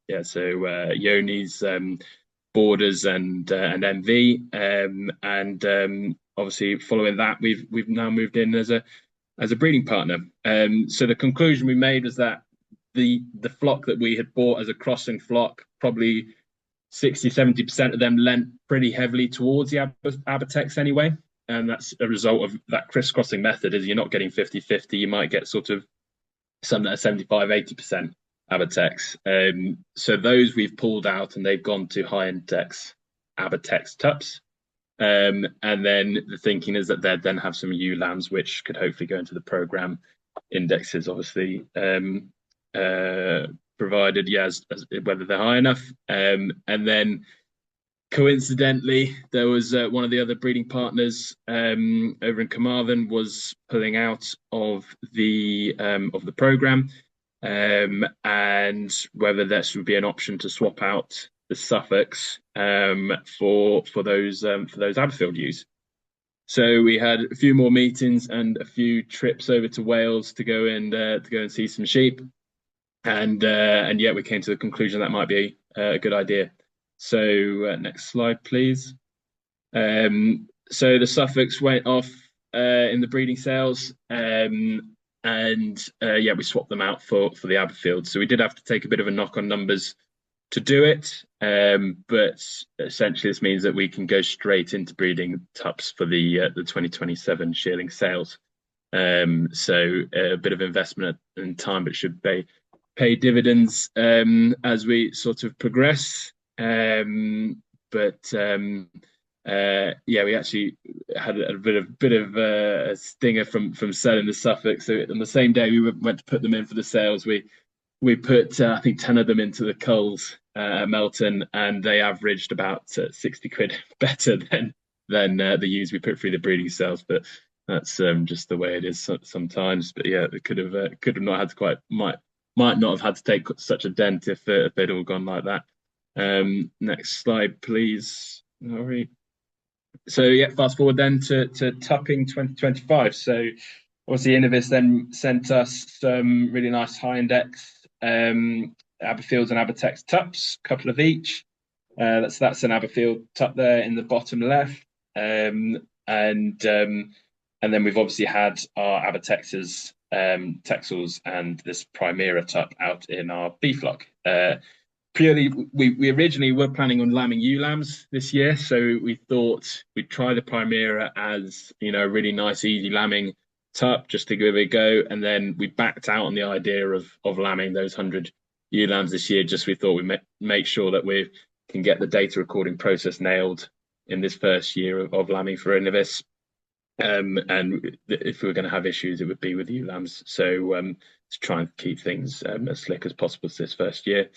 Yoni's, borders and MV, and obviously following that we've now moved in as a breeding partner. So the conclusion we made was that the flock that we had bought as a crossing flock, probably 60-70% of them lent pretty heavily towards the Abertex anyway. And that's a result of that crisscrossing method. Is you're not getting 50-50, you might get sort of some that are 75-80%. Abatex. So those we've pulled out and they've gone to high index Abatex tups. And then the thinking is that they'd then have some ewe lambs, which could hopefully go into the program indexes, obviously, provided, as whether they're high enough. And then coincidentally, there was one of the other breeding partners over in Carmarthen was pulling out of the program, and whether this would be an option to swap out the Suffolks for those Aberfield ewes. So we had a few more meetings and a few trips over to Wales to go and see some sheep, and yeah, we came to the conclusion that might be a good idea. So next slide, please. So the Suffolks went off in the breeding sales, and yeah, we swapped them out for the Aberfield. So we did have to take a bit of a knock on numbers to do it, but essentially this means that we can go straight into breeding tups for the 2027 shearling sales. So a bit of investment and time, but should pay dividends as we sort of progress. Yeah, we actually had a bit of a stinger from selling the Suffolk. So on the same day we went to put them in for the sales, we put I think 10 of them into the culls at Melton, and they averaged about 60 quid better than the ewes we put through the breeding sales. But that's just the way it is sometimes. But yeah, it could have not had to might not have had to take such a dent if they'd all gone like that. Next slide, please. All right. So yeah, fast forward then to tupping 2025. So obviously Innovis then sent us some really nice high index Aberfields and Abatex tups, a couple of each. That's an Aberfield tup there in the bottom left, and then we've obviously had our Abatexes, Texels, and this Primera tup out in our B flock. Purely, we originally were planning on lambing ewe lambs this year, so we thought we'd try the Primera as a really nice, easy lambing tup just to give it a go, and then we backed out on the idea of lambing those 100 ewe lambs this year. Just we thought we'd make sure that we can get the data recording process nailed in this first year of lambing for Innovis, and if we were going to have issues, it would be with ewe lambs. So to try and keep things as slick as possible this first year.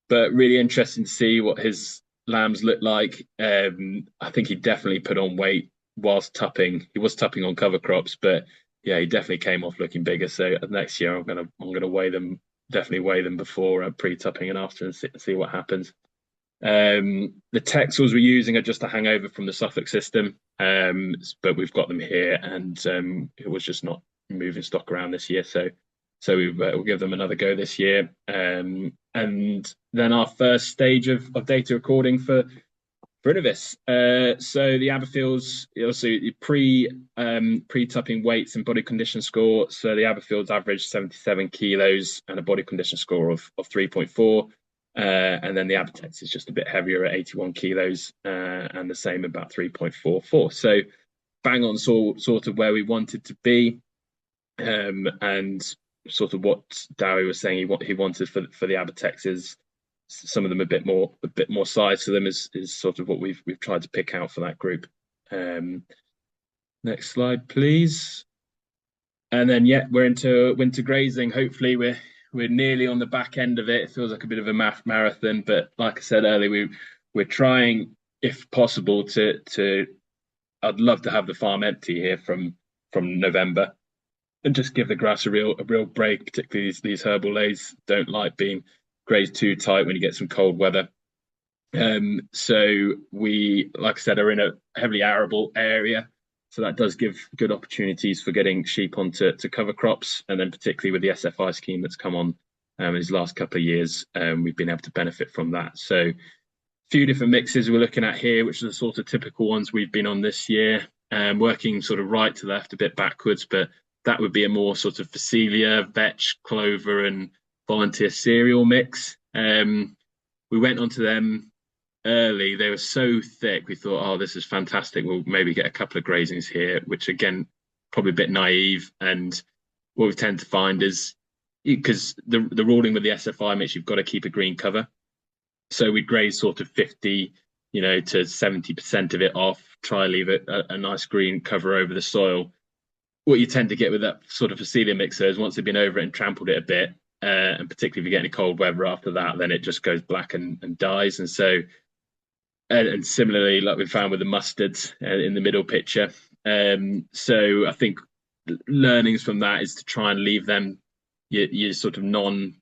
But really interesting to see what his lambs look like. I think he definitely put on weight whilst tupping. He was tupping on cover crops, but yeah, he definitely came off looking bigger. So next year I'm gonna weigh them, definitely weigh them before pre-tupping and after, and see what happens. The Texels we're using are just a hangover from the Suffolk system, but we've got them here, and it was just not moving stock around this year, so we'll give them another go this year. And then our first stage of data recording for Innovis. So the Aberfields, also pre-tupping weights and body condition score. So the Aberfields averaged 77 kilos and a body condition score of 3.4. And then the Abatex is just a bit heavier at 81 kilos and the same about 3.44. So bang on sort of where we wanted to be, and sort of what Dewi was saying he wanted for the Abatexes. Some of them a bit more size to them is sort of what we've tried to pick out for that group. Next slide, please. And then yeah, we're into winter grazing. Hopefully we're nearly on the back end of it. It feels like a bit of a marathon, but like I said earlier, we're trying, if possible, to I'd love to have the farm empty here from November and just give the grass a real break. Particularly these herbal lays don't like being grazed too tight when you get some cold weather. So we, like I said, are in a heavily arable area, so that does give good opportunities for getting sheep onto cover crops, and then particularly with the SFI scheme that's come on in these last couple of years, we've been able to benefit from that. So a few different mixes we're looking at here, which are the sort of typical ones we've been on this year, working sort of right to left, a bit backwards, but that would be a more sort of Phacelia, vetch, clover, and volunteer cereal mix. We went onto them early. They were so thick, we thought, oh, this is fantastic, we'll maybe get a couple of grazings here, which again, probably a bit naive. And what we tend to find is because the ruling with the SFI mix, you've got to keep a green cover. So we'd graze sort of 50, to 70% of it off, try and leave it a nice green cover over the soil. What you tend to get with that sort of Facelia mixer is once they've been over it and trampled it a bit, and particularly if you get any cold weather after that, then it just goes black and dies. And so, and similarly, like we found with the mustards in the middle picture. So I think learnings from that is to try and leave them your sort of non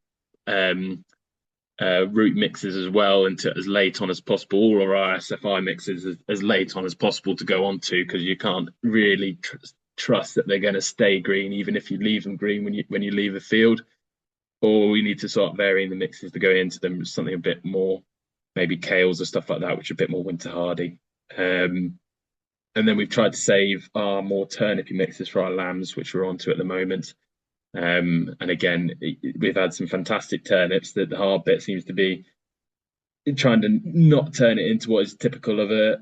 root mixes as well, and to as late on as possible, all of our SFI mixes as late on as possible to go on to, because you can't really trust that they're going to stay green even if you leave them green when you leave the field. Or we need to start varying the mixes to go into them, something a bit more, maybe kales or stuff like that, which are a bit more winter hardy. And then we've tried to save our more turnipy mixes for our lambs, which we're onto at the moment. And again, we've had some fantastic turnips. That the hard bit seems to be trying to not turn it into what is typical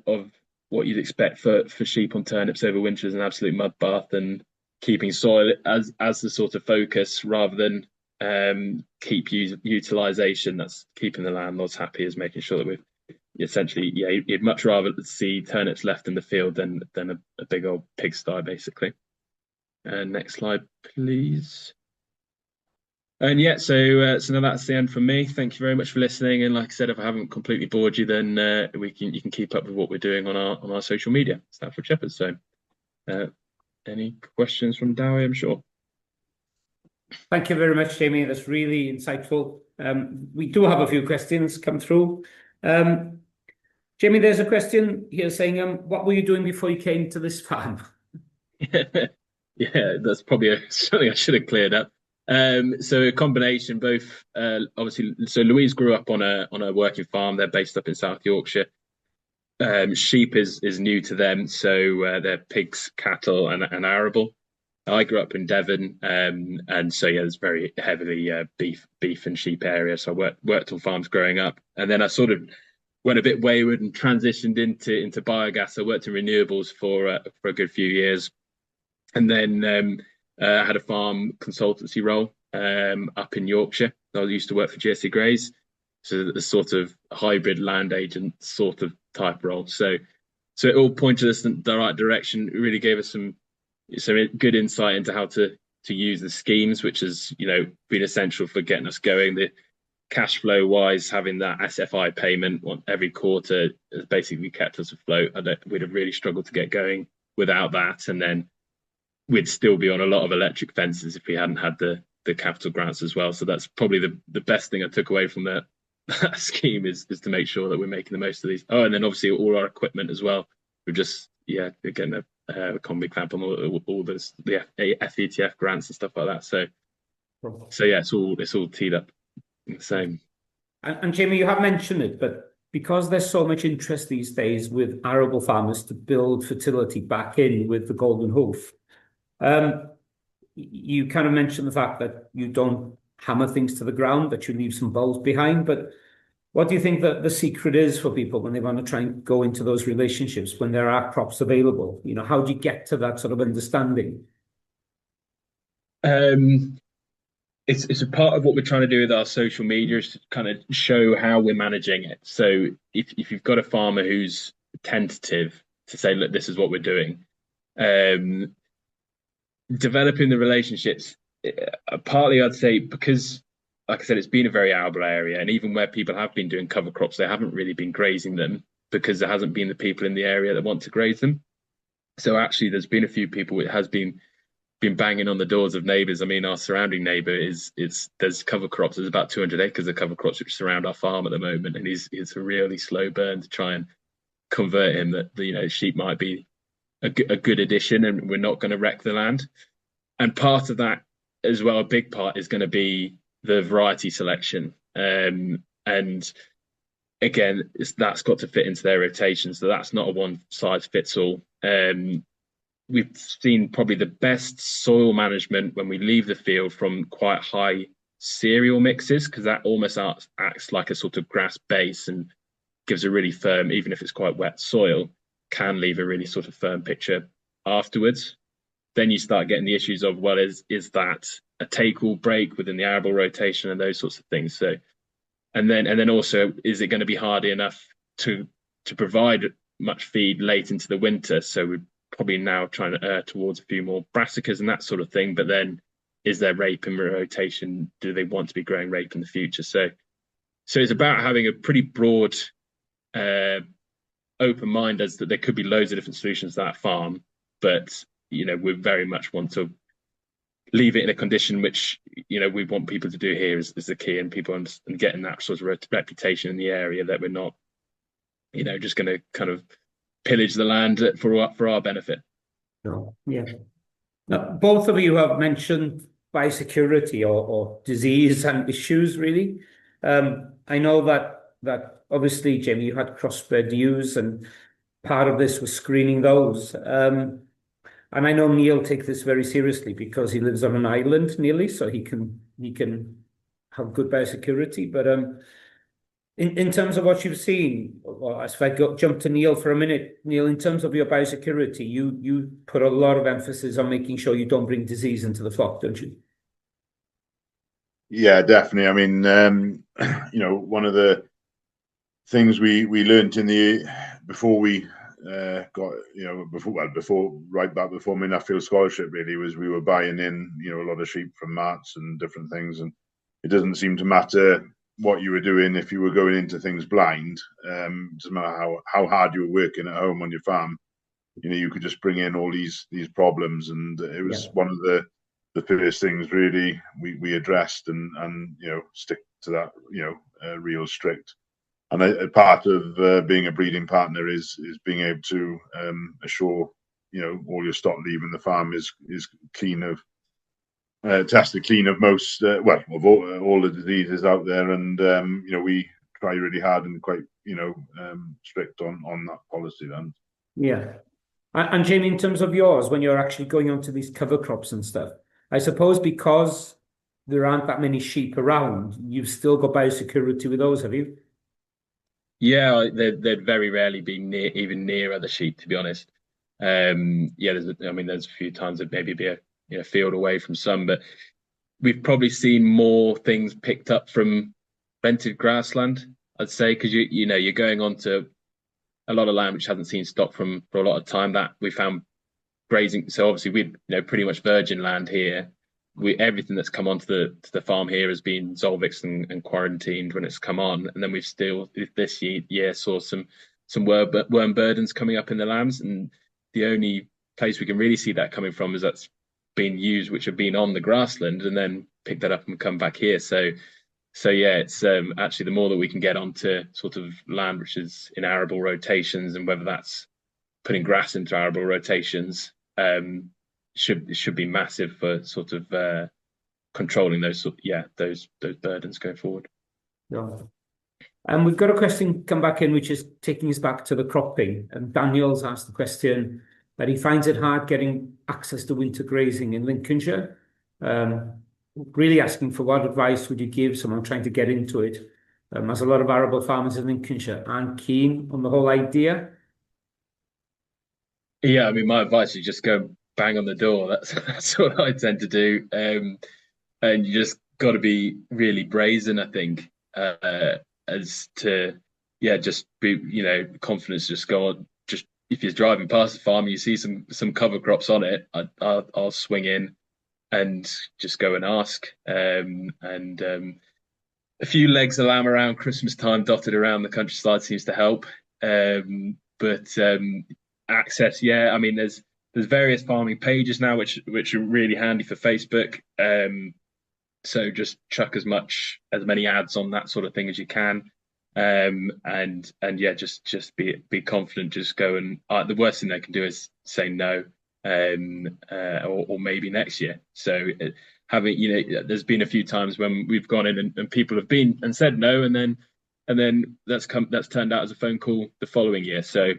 of what you'd expect for sheep on turnips over winter, as an absolute mud bath, and keeping soil as the sort of focus rather than keep utilization. That's keeping the landlords happy, is making sure that we've essentially, you'd much rather see turnips left in the field than a big old pigsty, basically. Next slide, please. And so now that's the end from me. Thank you very much for listening. And like I said, if I haven't completely bored you, then you can keep up with what we're doing on our social media, Stanford Shepherds. So, any questions from Dewi? I'm sure. Thank you very much, Jamie. That's really insightful. We do have a few questions come through. Jamie, there's a question here saying, what were you doing before you came to this farm? Yeah, that's probably something I should have cleared up. So a combination, both obviously. So Louise grew up on a working farm. They're based up in South Yorkshire. Sheep is new to them, so they're pigs, cattle, and arable. I grew up in Devon, and so there's very heavily beef and sheep area. So I worked on farms growing up, and then I sort of went a bit wayward and transitioned into biogas. I worked in renewables for a good few years, and then had a farm consultancy role up in Yorkshire. I used to work for GSE Grays, so the sort of hybrid land agent sort of type role. So it all pointed us in the right direction. It really gave us some good insight into how to use the schemes, which has been essential for getting us going. The cash flow wise, having that SFI payment every quarter has basically kept us afloat. We'd have really struggled to get going without that, and then we'd still be on a lot of electric fences if we hadn't had the capital grants as well. So that's probably the best thing I took away from that scheme is to make sure that we're making the most of these. Oh, and then obviously all our equipment as well. We've just again a Combi clamp on all the FETF grants and stuff like that. So it's all teed up the same. And Jamie, you have mentioned it, but because there's so much interest these days with arable farmers to build fertility back in with the golden hoof, you kind of mentioned the fact that you don't hammer things to the ground, that you leave some bulbs behind. But what do you think that the secret is for people when they want to try and go into those relationships when there are crops available? How do you get to that sort of understanding? It's a part of what we're trying to do with our social media, is to kind of show how we're managing it. So if you've got a farmer who's tentative to say, look, this is what we're doing, developing the relationships, partly I'd say because, like I said, it's been a very arable area, and even where people have been doing cover crops, they haven't really been grazing them because there hasn't been the people in the area that want to graze them. So actually there's been a few people it has been banging on the doors of neighbours. I mean, our surrounding neighbour there's cover crops. There's about 200 acres of cover crops which surround our farm at the moment, and it's a really slow burn to try and convert him that sheep might be a good addition, and we're not going to wreck the land. And part of that as well, a big part is going to be the variety selection, and again, that's got to fit into their rotation. So that's not a one size fits all. We've seen probably the best soil management when we leave the field from quite high cereal mixes, because that almost acts like a sort of grass base and gives a really firm, even if it's quite wet soil, can leave a really sort of firm picture afterwards. then you start getting the issues of, well, is that a take-all break within the arable rotation and those sorts of things. So, and then also, is it going to be hard enough to provide much feed late into the winter? So we're probably now trying to err towards a few more brassicas and that sort of thing. But then, is there rape in rotation? Do they want to be growing rape in the future? So it's about having a pretty broad, open mind as that there could be loads of different solutions to that farm, but we very much want to leave it in a condition which we want people to do here is the key, and people and getting that sort of reputation in the area that we're not just going to kind of pillage the land for our benefit. Yeah. Now, both of you have mentioned biosecurity or disease and issues, really. I know that obviously, Jamie, you had crossbred ewes, and part of this was screening those. And I know Neil takes this very seriously because he lives on an island nearly, so he can have good biosecurity. But in terms of what you've seen, well, if I jump to Neil for a minute, Neil, in terms of your biosecurity, you put a lot of emphasis on making sure you don't bring disease into the flock, don't you? Yeah, definitely. I mean, one of the things we learnt before we got right back before my Nuffield scholarship really was we were buying in a lot of sheep from marts and different things, and it doesn't seem to matter what you were doing if you were going into things blind. Doesn't matter how hard you were working at home on your farm, you could just bring in all these problems, and it was one of the first things really we addressed and stick to that real strict. And a part of being a breeding partner is being able to assure all your stock leaving the farm is clean of tested clean of most of all the diseases out there, and we try really hard and quite strict on that policy then. Yeah. And Jamie, in terms of yours, when you're actually going onto these cover crops and stuff, I suppose because there aren't that many sheep around, you've still got biosecurity with those, have you? Yeah, they'd very rarely be even near other sheep, to be honest. There's a few times that maybe be a field away from some, but we've probably seen more things picked up from rented grassland, I'd say, because you're going on to a lot of land which hasn't seen stock for a lot of time, that we found grazing. So obviously we pretty much virgin land here. Everything that's come onto the farm here has been Zolvix and quarantined when it's come on, and then we've still this year saw some worm burdens coming up in the lambs, and the only place we can really see that coming from is that's been ewes which have been on the grassland and then pick that up and come back here. So yeah, it's actually the more that we can get onto sort of land which is in arable rotations, and whether that's putting grass into arable rotations, should be massive for sort of controlling those burdens going forward. Yeah. And we've got a question come back in, which is taking us back to the cropping. And Daniel's asked the question that he finds it hard getting access to winter grazing in Lincolnshire. Really asking for what advice would you give someone trying to get into it, as a lot of arable farmers in Lincolnshire aren't keen on the whole idea. Yeah, I mean, my advice is just go bang on the door. That's what I tend to do, and you just got to be really brazen, I think, as to just be confidence. Just go on. Just if you're driving past the farm, you see some cover crops on it, I'll swing in and just go and ask. And a few legs of lamb around Christmas time dotted around the countryside seems to help. But access, I mean, there's various farming pages now which are really handy for Facebook. So just chuck as many ads on that sort of thing as you can. Just be confident. Just go, and the worst thing they can do is say no, or maybe next year. So there's been a few times when we've gone in and people have been and said no, and then that's turned out as a phone call the following year. So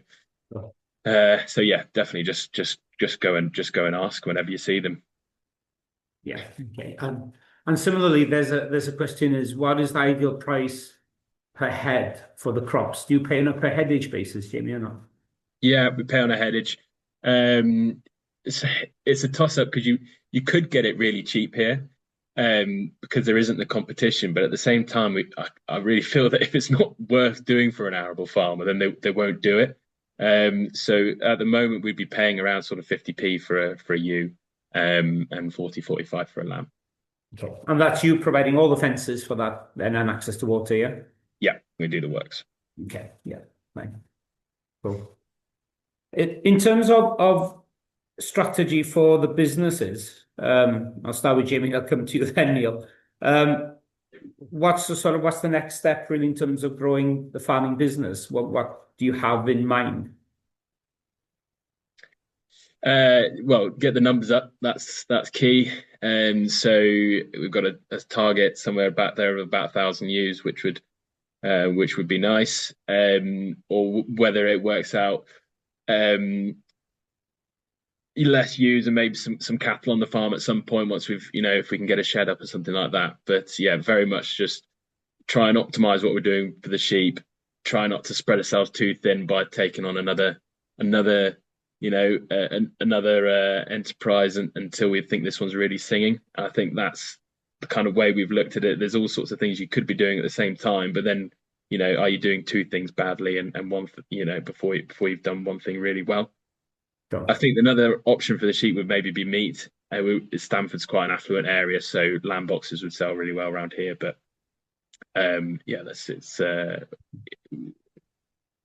definitely just go and ask whenever you see them. Yeah. Okay. And similarly, there's a question: is what is the ideal price per head for the crops? Do you pay on a per headage basis, Jamie, or not? Yeah, we pay on a headage. it's a toss up because you could get it really cheap here, because there isn't the competition. But at the same time, I really feel that if it's not worth doing for an arable farmer, then they won't do it. So at the moment, we'd be paying around sort of 50p for a ewe, and 45 for a lamb. And that's you providing all the fences for that and access to water, yeah? Yeah, we do the works. Okay, yeah, fine. Cool. In terms of strategy for the businesses, I'll start with Jamie, I'll come to you then, Neil. What's the next step really in terms of growing the farming business? What do you have in mind? Well, get the numbers up. That's key. So we've got a target somewhere about there of about 1,000 ewes, which would be nice. Or whether it works out less ewes and maybe some cattle on the farm at some point once we've, if we can get a shed up or something like that. But yeah, very much just try and optimize what we're doing for the sheep. Try not to spread ourselves too thin by taking on another enterprise until we think this one's really singing. And I think that's the kind of way we've looked at it. There's all sorts of things you could be doing at the same time, but then, are you doing two things badly and one, before you've done one thing really well? Sure. I think another option for the sheep would maybe be meat. Stamford's quite an affluent area, so lamb boxes would sell really well around here. But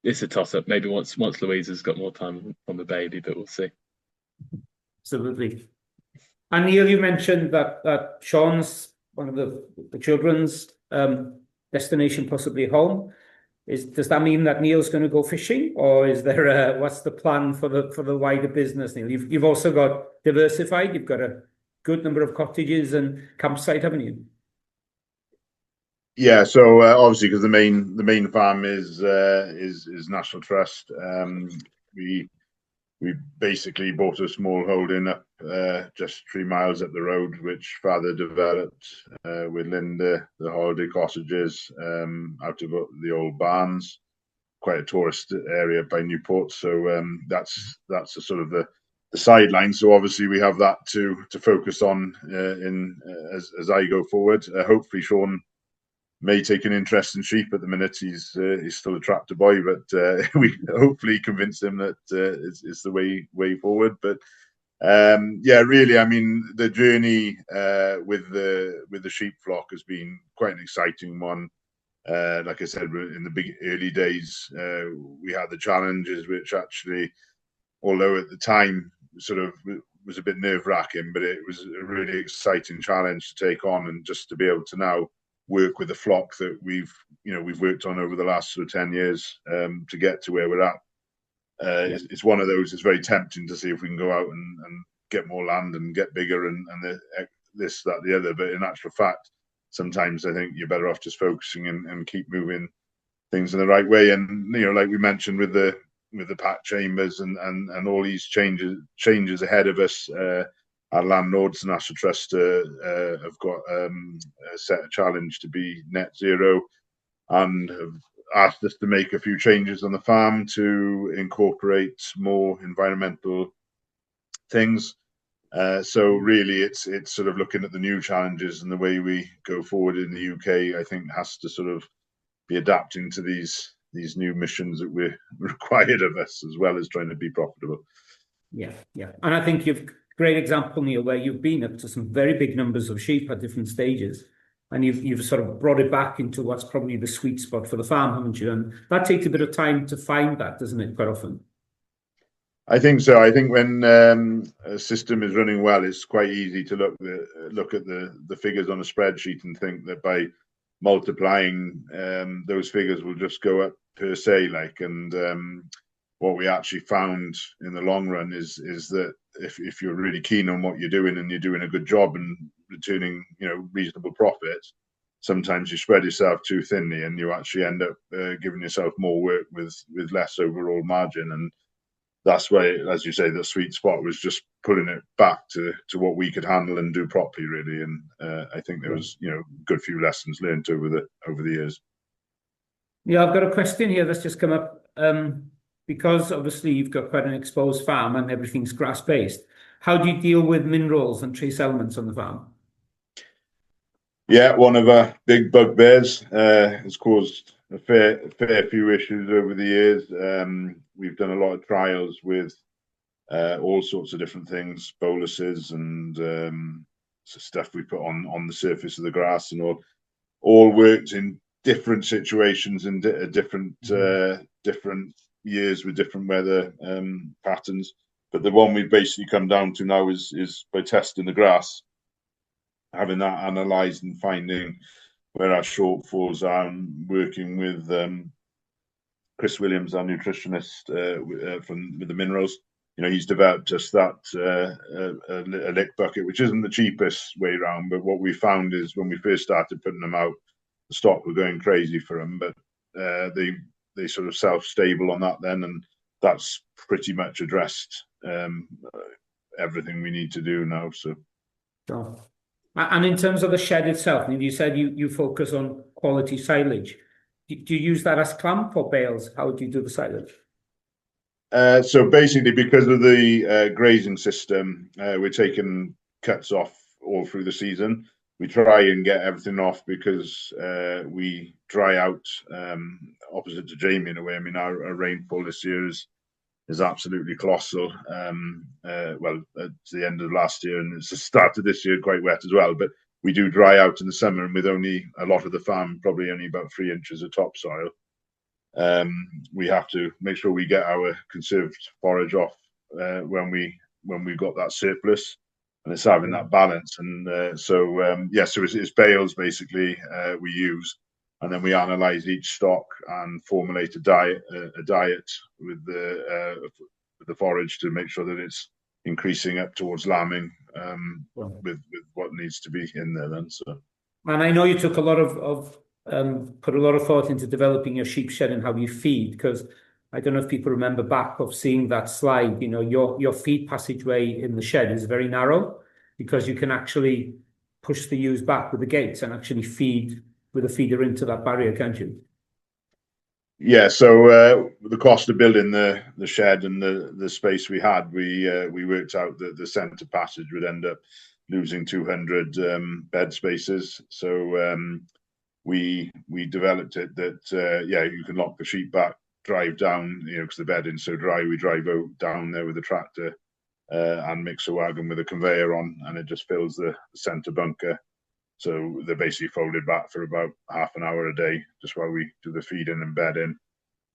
it's a toss-up. Maybe once Louise has got more time on the baby, but we'll see. Absolutely. And Neil, you mentioned that Sean's one of the children's destination, possibly home. Does that mean that Neil's going to go fishing, or is there what's the plan for the wider business, Neil? You've also got diversified. You've got a good number of cottages and campsite, haven't you? Yeah, so obviously because the main farm is National Trust. We basically bought a small holding up just 3 miles up the road, which Father developed with Linda, the holiday cottages out of the old barns, quite a tourist area by Newport. So that's a sort of the sideline. So obviously we have that to focus on as I go forward. Hopefully Sean may take an interest in sheep. At the minute he's still a tractor boy, but we hopefully convince him that it's the way forward. But really, I mean, the journey with the sheep flock has been quite an exciting one. Like I said, in the big early days, we had the challenges, which actually, although at the time sort of was a bit nerve-wracking, but it was a really exciting challenge to take on, and just to be able to now work with the flock that we've worked on over the last sort of 10 years to get to where we're at. It's one of those. It's very tempting to see if we can go out and get more land and get bigger and this, that, the other. But in actual fact, sometimes I think you're better off just focusing and keep moving things in the right way. And like we mentioned with the pack chambers and all these changes ahead of us. Our landlords, the National Trust, have got set a challenge to be net zero, and have asked us to make a few changes on the farm to incorporate more environmental things. So really, it's sort of looking at the new challenges, and the way we go forward in the UK, I think, has to sort of be adapting to these new missions that we're required of us, as well as trying to be profitable. Yeah, and I think you've great example, Neil, where you've been up to some very big numbers of sheep at different stages, and you've sort of brought it back into what's probably the sweet spot for the farm, haven't you? And that takes a bit of time to find that, doesn't it, quite often? I think so. I think when a system is running well, it's quite easy to look at the figures on a spreadsheet and think that by multiplying those figures will just go up per se. What we actually found in the long run is that if you're really keen on what you're doing and you're doing a good job and returning reasonable profits, sometimes you spread yourself too thinly and you actually end up giving yourself more work with less overall margin. And that's where, as you say, the sweet spot was just putting it back to what we could handle and do properly, really. And I think there was a good few lessons learned over the years. Yeah, I've got a question here that's just come up. Because obviously you've got quite an exposed farm and everything's grass-based, How do you deal with minerals and trace elements on the farm? Yeah, one of our big bugbears has caused a fair few issues over the years. We've done a lot of trials with all sorts of different things, boluses and stuff we put on the surface of the grass, and all worked in different situations and different years with different weather patterns. But the one we've basically come down to now is by testing the grass, having that analysed and finding where our shortfalls are, and working with Chris Williams, our nutritionist, with the minerals. You know, he's developed just that a lick bucket, which isn't the cheapest way around. But what we found is when we first started putting them out, the stock were going crazy for them. But they sort of self-stable on that then, and that's pretty much addressed everything we need to do now. So. Sure. And in terms of the shed itself, I mean, you said you focus on quality silage. Do you use that as clamp or bales? How do you do the silage? So basically, because of the grazing system, we're taking cuts off all through the season. We try and get everything off because we dry out opposite to Jamie in a way. I mean, our rainfall this year is absolutely colossal. Well, it's the end of last year and it's the start of this year quite wet as well. But we do dry out in the summer, and with only a lot of the farm, probably only about 3 inches of topsoil, we have to make sure we get our conserved forage off when we've got that surplus, and it's having that balance. And so it's bales basically we use, and then we analyze each stock and formulate a diet with the forage to make sure that it's increasing up towards lambing with what needs to be in there then. So, and I know you took a lot of put a lot of thought into developing your sheep shed and how you feed, because I don't know if people remember back of seeing that slide. You know, your feed passageway in the shed is very narrow because you can actually push the ewes back with the gates and actually feed with a feeder into that barrier, can't you? Yeah, so the cost of building the shed and the space we had, we worked out that the centre passage would end up losing 200 bed spaces. So we developed it that you can lock the sheep back, drive down, you know, because the bedding's so dry. We drive out down there with a tractor and mix a wagon with a conveyor on, and it just fills the centre bunker. So they're basically folded back for about half an hour a day, just while we do the feeding and bedding,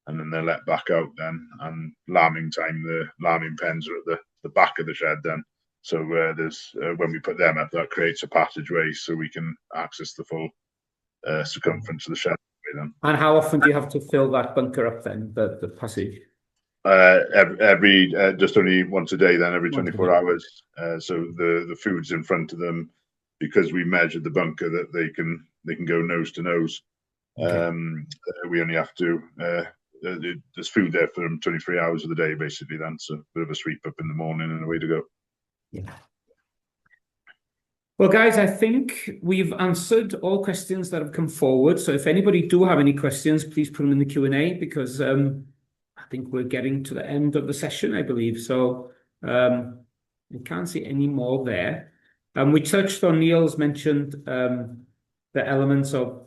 and then they're let back out then. And lambing time, the lambing pens are at the back of the shed then. So there's when we put them up, that creates a passageway so we can access the full circumference of the shed then. And how often do you have to fill that bunker up then, the passage? Every just only once a day then, every 24 hours. So the food's in front of them, because we measured the bunker that they can go nose to nose. Okay. We only have to there's food there for them 23 hours of the day basically then, so a bit of a sweep up in the morning and away to go. Yeah. Well, guys, I think we've answered all questions that have come forward. So if anybody do have any questions, please put them in the Q&A, because I think we're getting to the end of the session, I believe. So I can't see any more there. We touched on, Neil's mentioned the elements of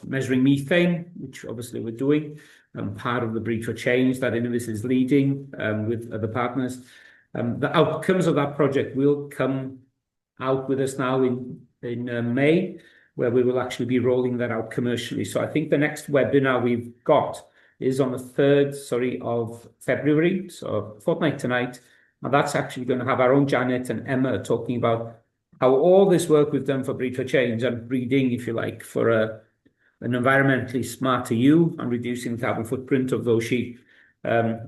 measuring methane, which obviously we're doing, part of the Breed for Change that Innovis is leading with other partners. The outcomes of that project will come out with us now in May, where we will actually be rolling that out commercially. So I think the next webinar we've got is on the 3rd, of February, so a fortnight tonight. And that's actually going to have our own Janet and Emma talking about how all this work we've done for Breed for Change and breeding, if you like, for an environmentally smarter ewe and reducing the carbon footprint of those sheep,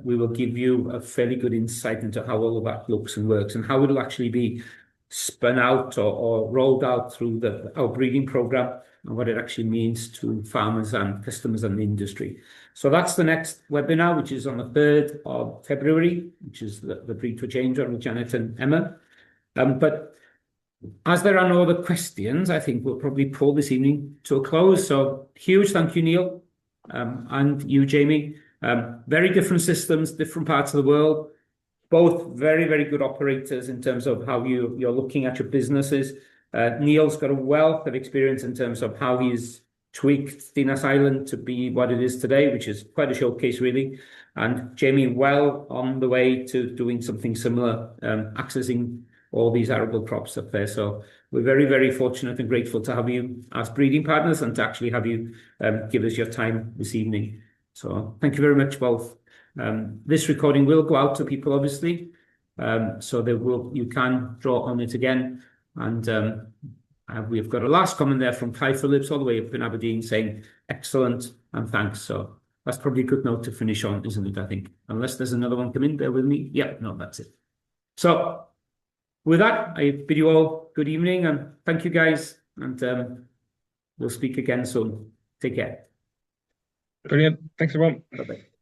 we will give you a fairly good insight into how all of that looks and works, and how it'll actually be spun out or rolled out through our breeding program, and what it actually means to farmers and customers and the industry. So that's the next webinar, which is on the 3rd of February, which is the Breed for Change one with Janet and Emma. But as there are no other questions, I think we'll probably pull this evening to a close. So huge thank you, Neil, and you, Jamie. Very different systems, different parts of the world. both very, very good operators in terms of how you're looking at your businesses. Neil's got a wealth of experience in terms of how he's tweaked Dinas Island to be what it is today, which is quite a showcase, really. And Jamie, well on the way to doing something similar, accessing all these arable crops up there. So we're very, very fortunate and grateful to have you as breeding partners and to actually have you give us your time this evening. So thank you very much, both. This recording will go out to people, obviously, so you can draw on it again. And we've got a last comment there from Kai Phillips all the way up in Aberdeen saying excellent and thanks. So that's probably a good note to finish on, isn't it? I think, unless there's another one coming there with me. Yeah, no, that's it. So with that, I bid you all good evening and thank you, guys. And we'll speak again soon. Take care. Brilliant. Thanks, everyone. Bye-bye.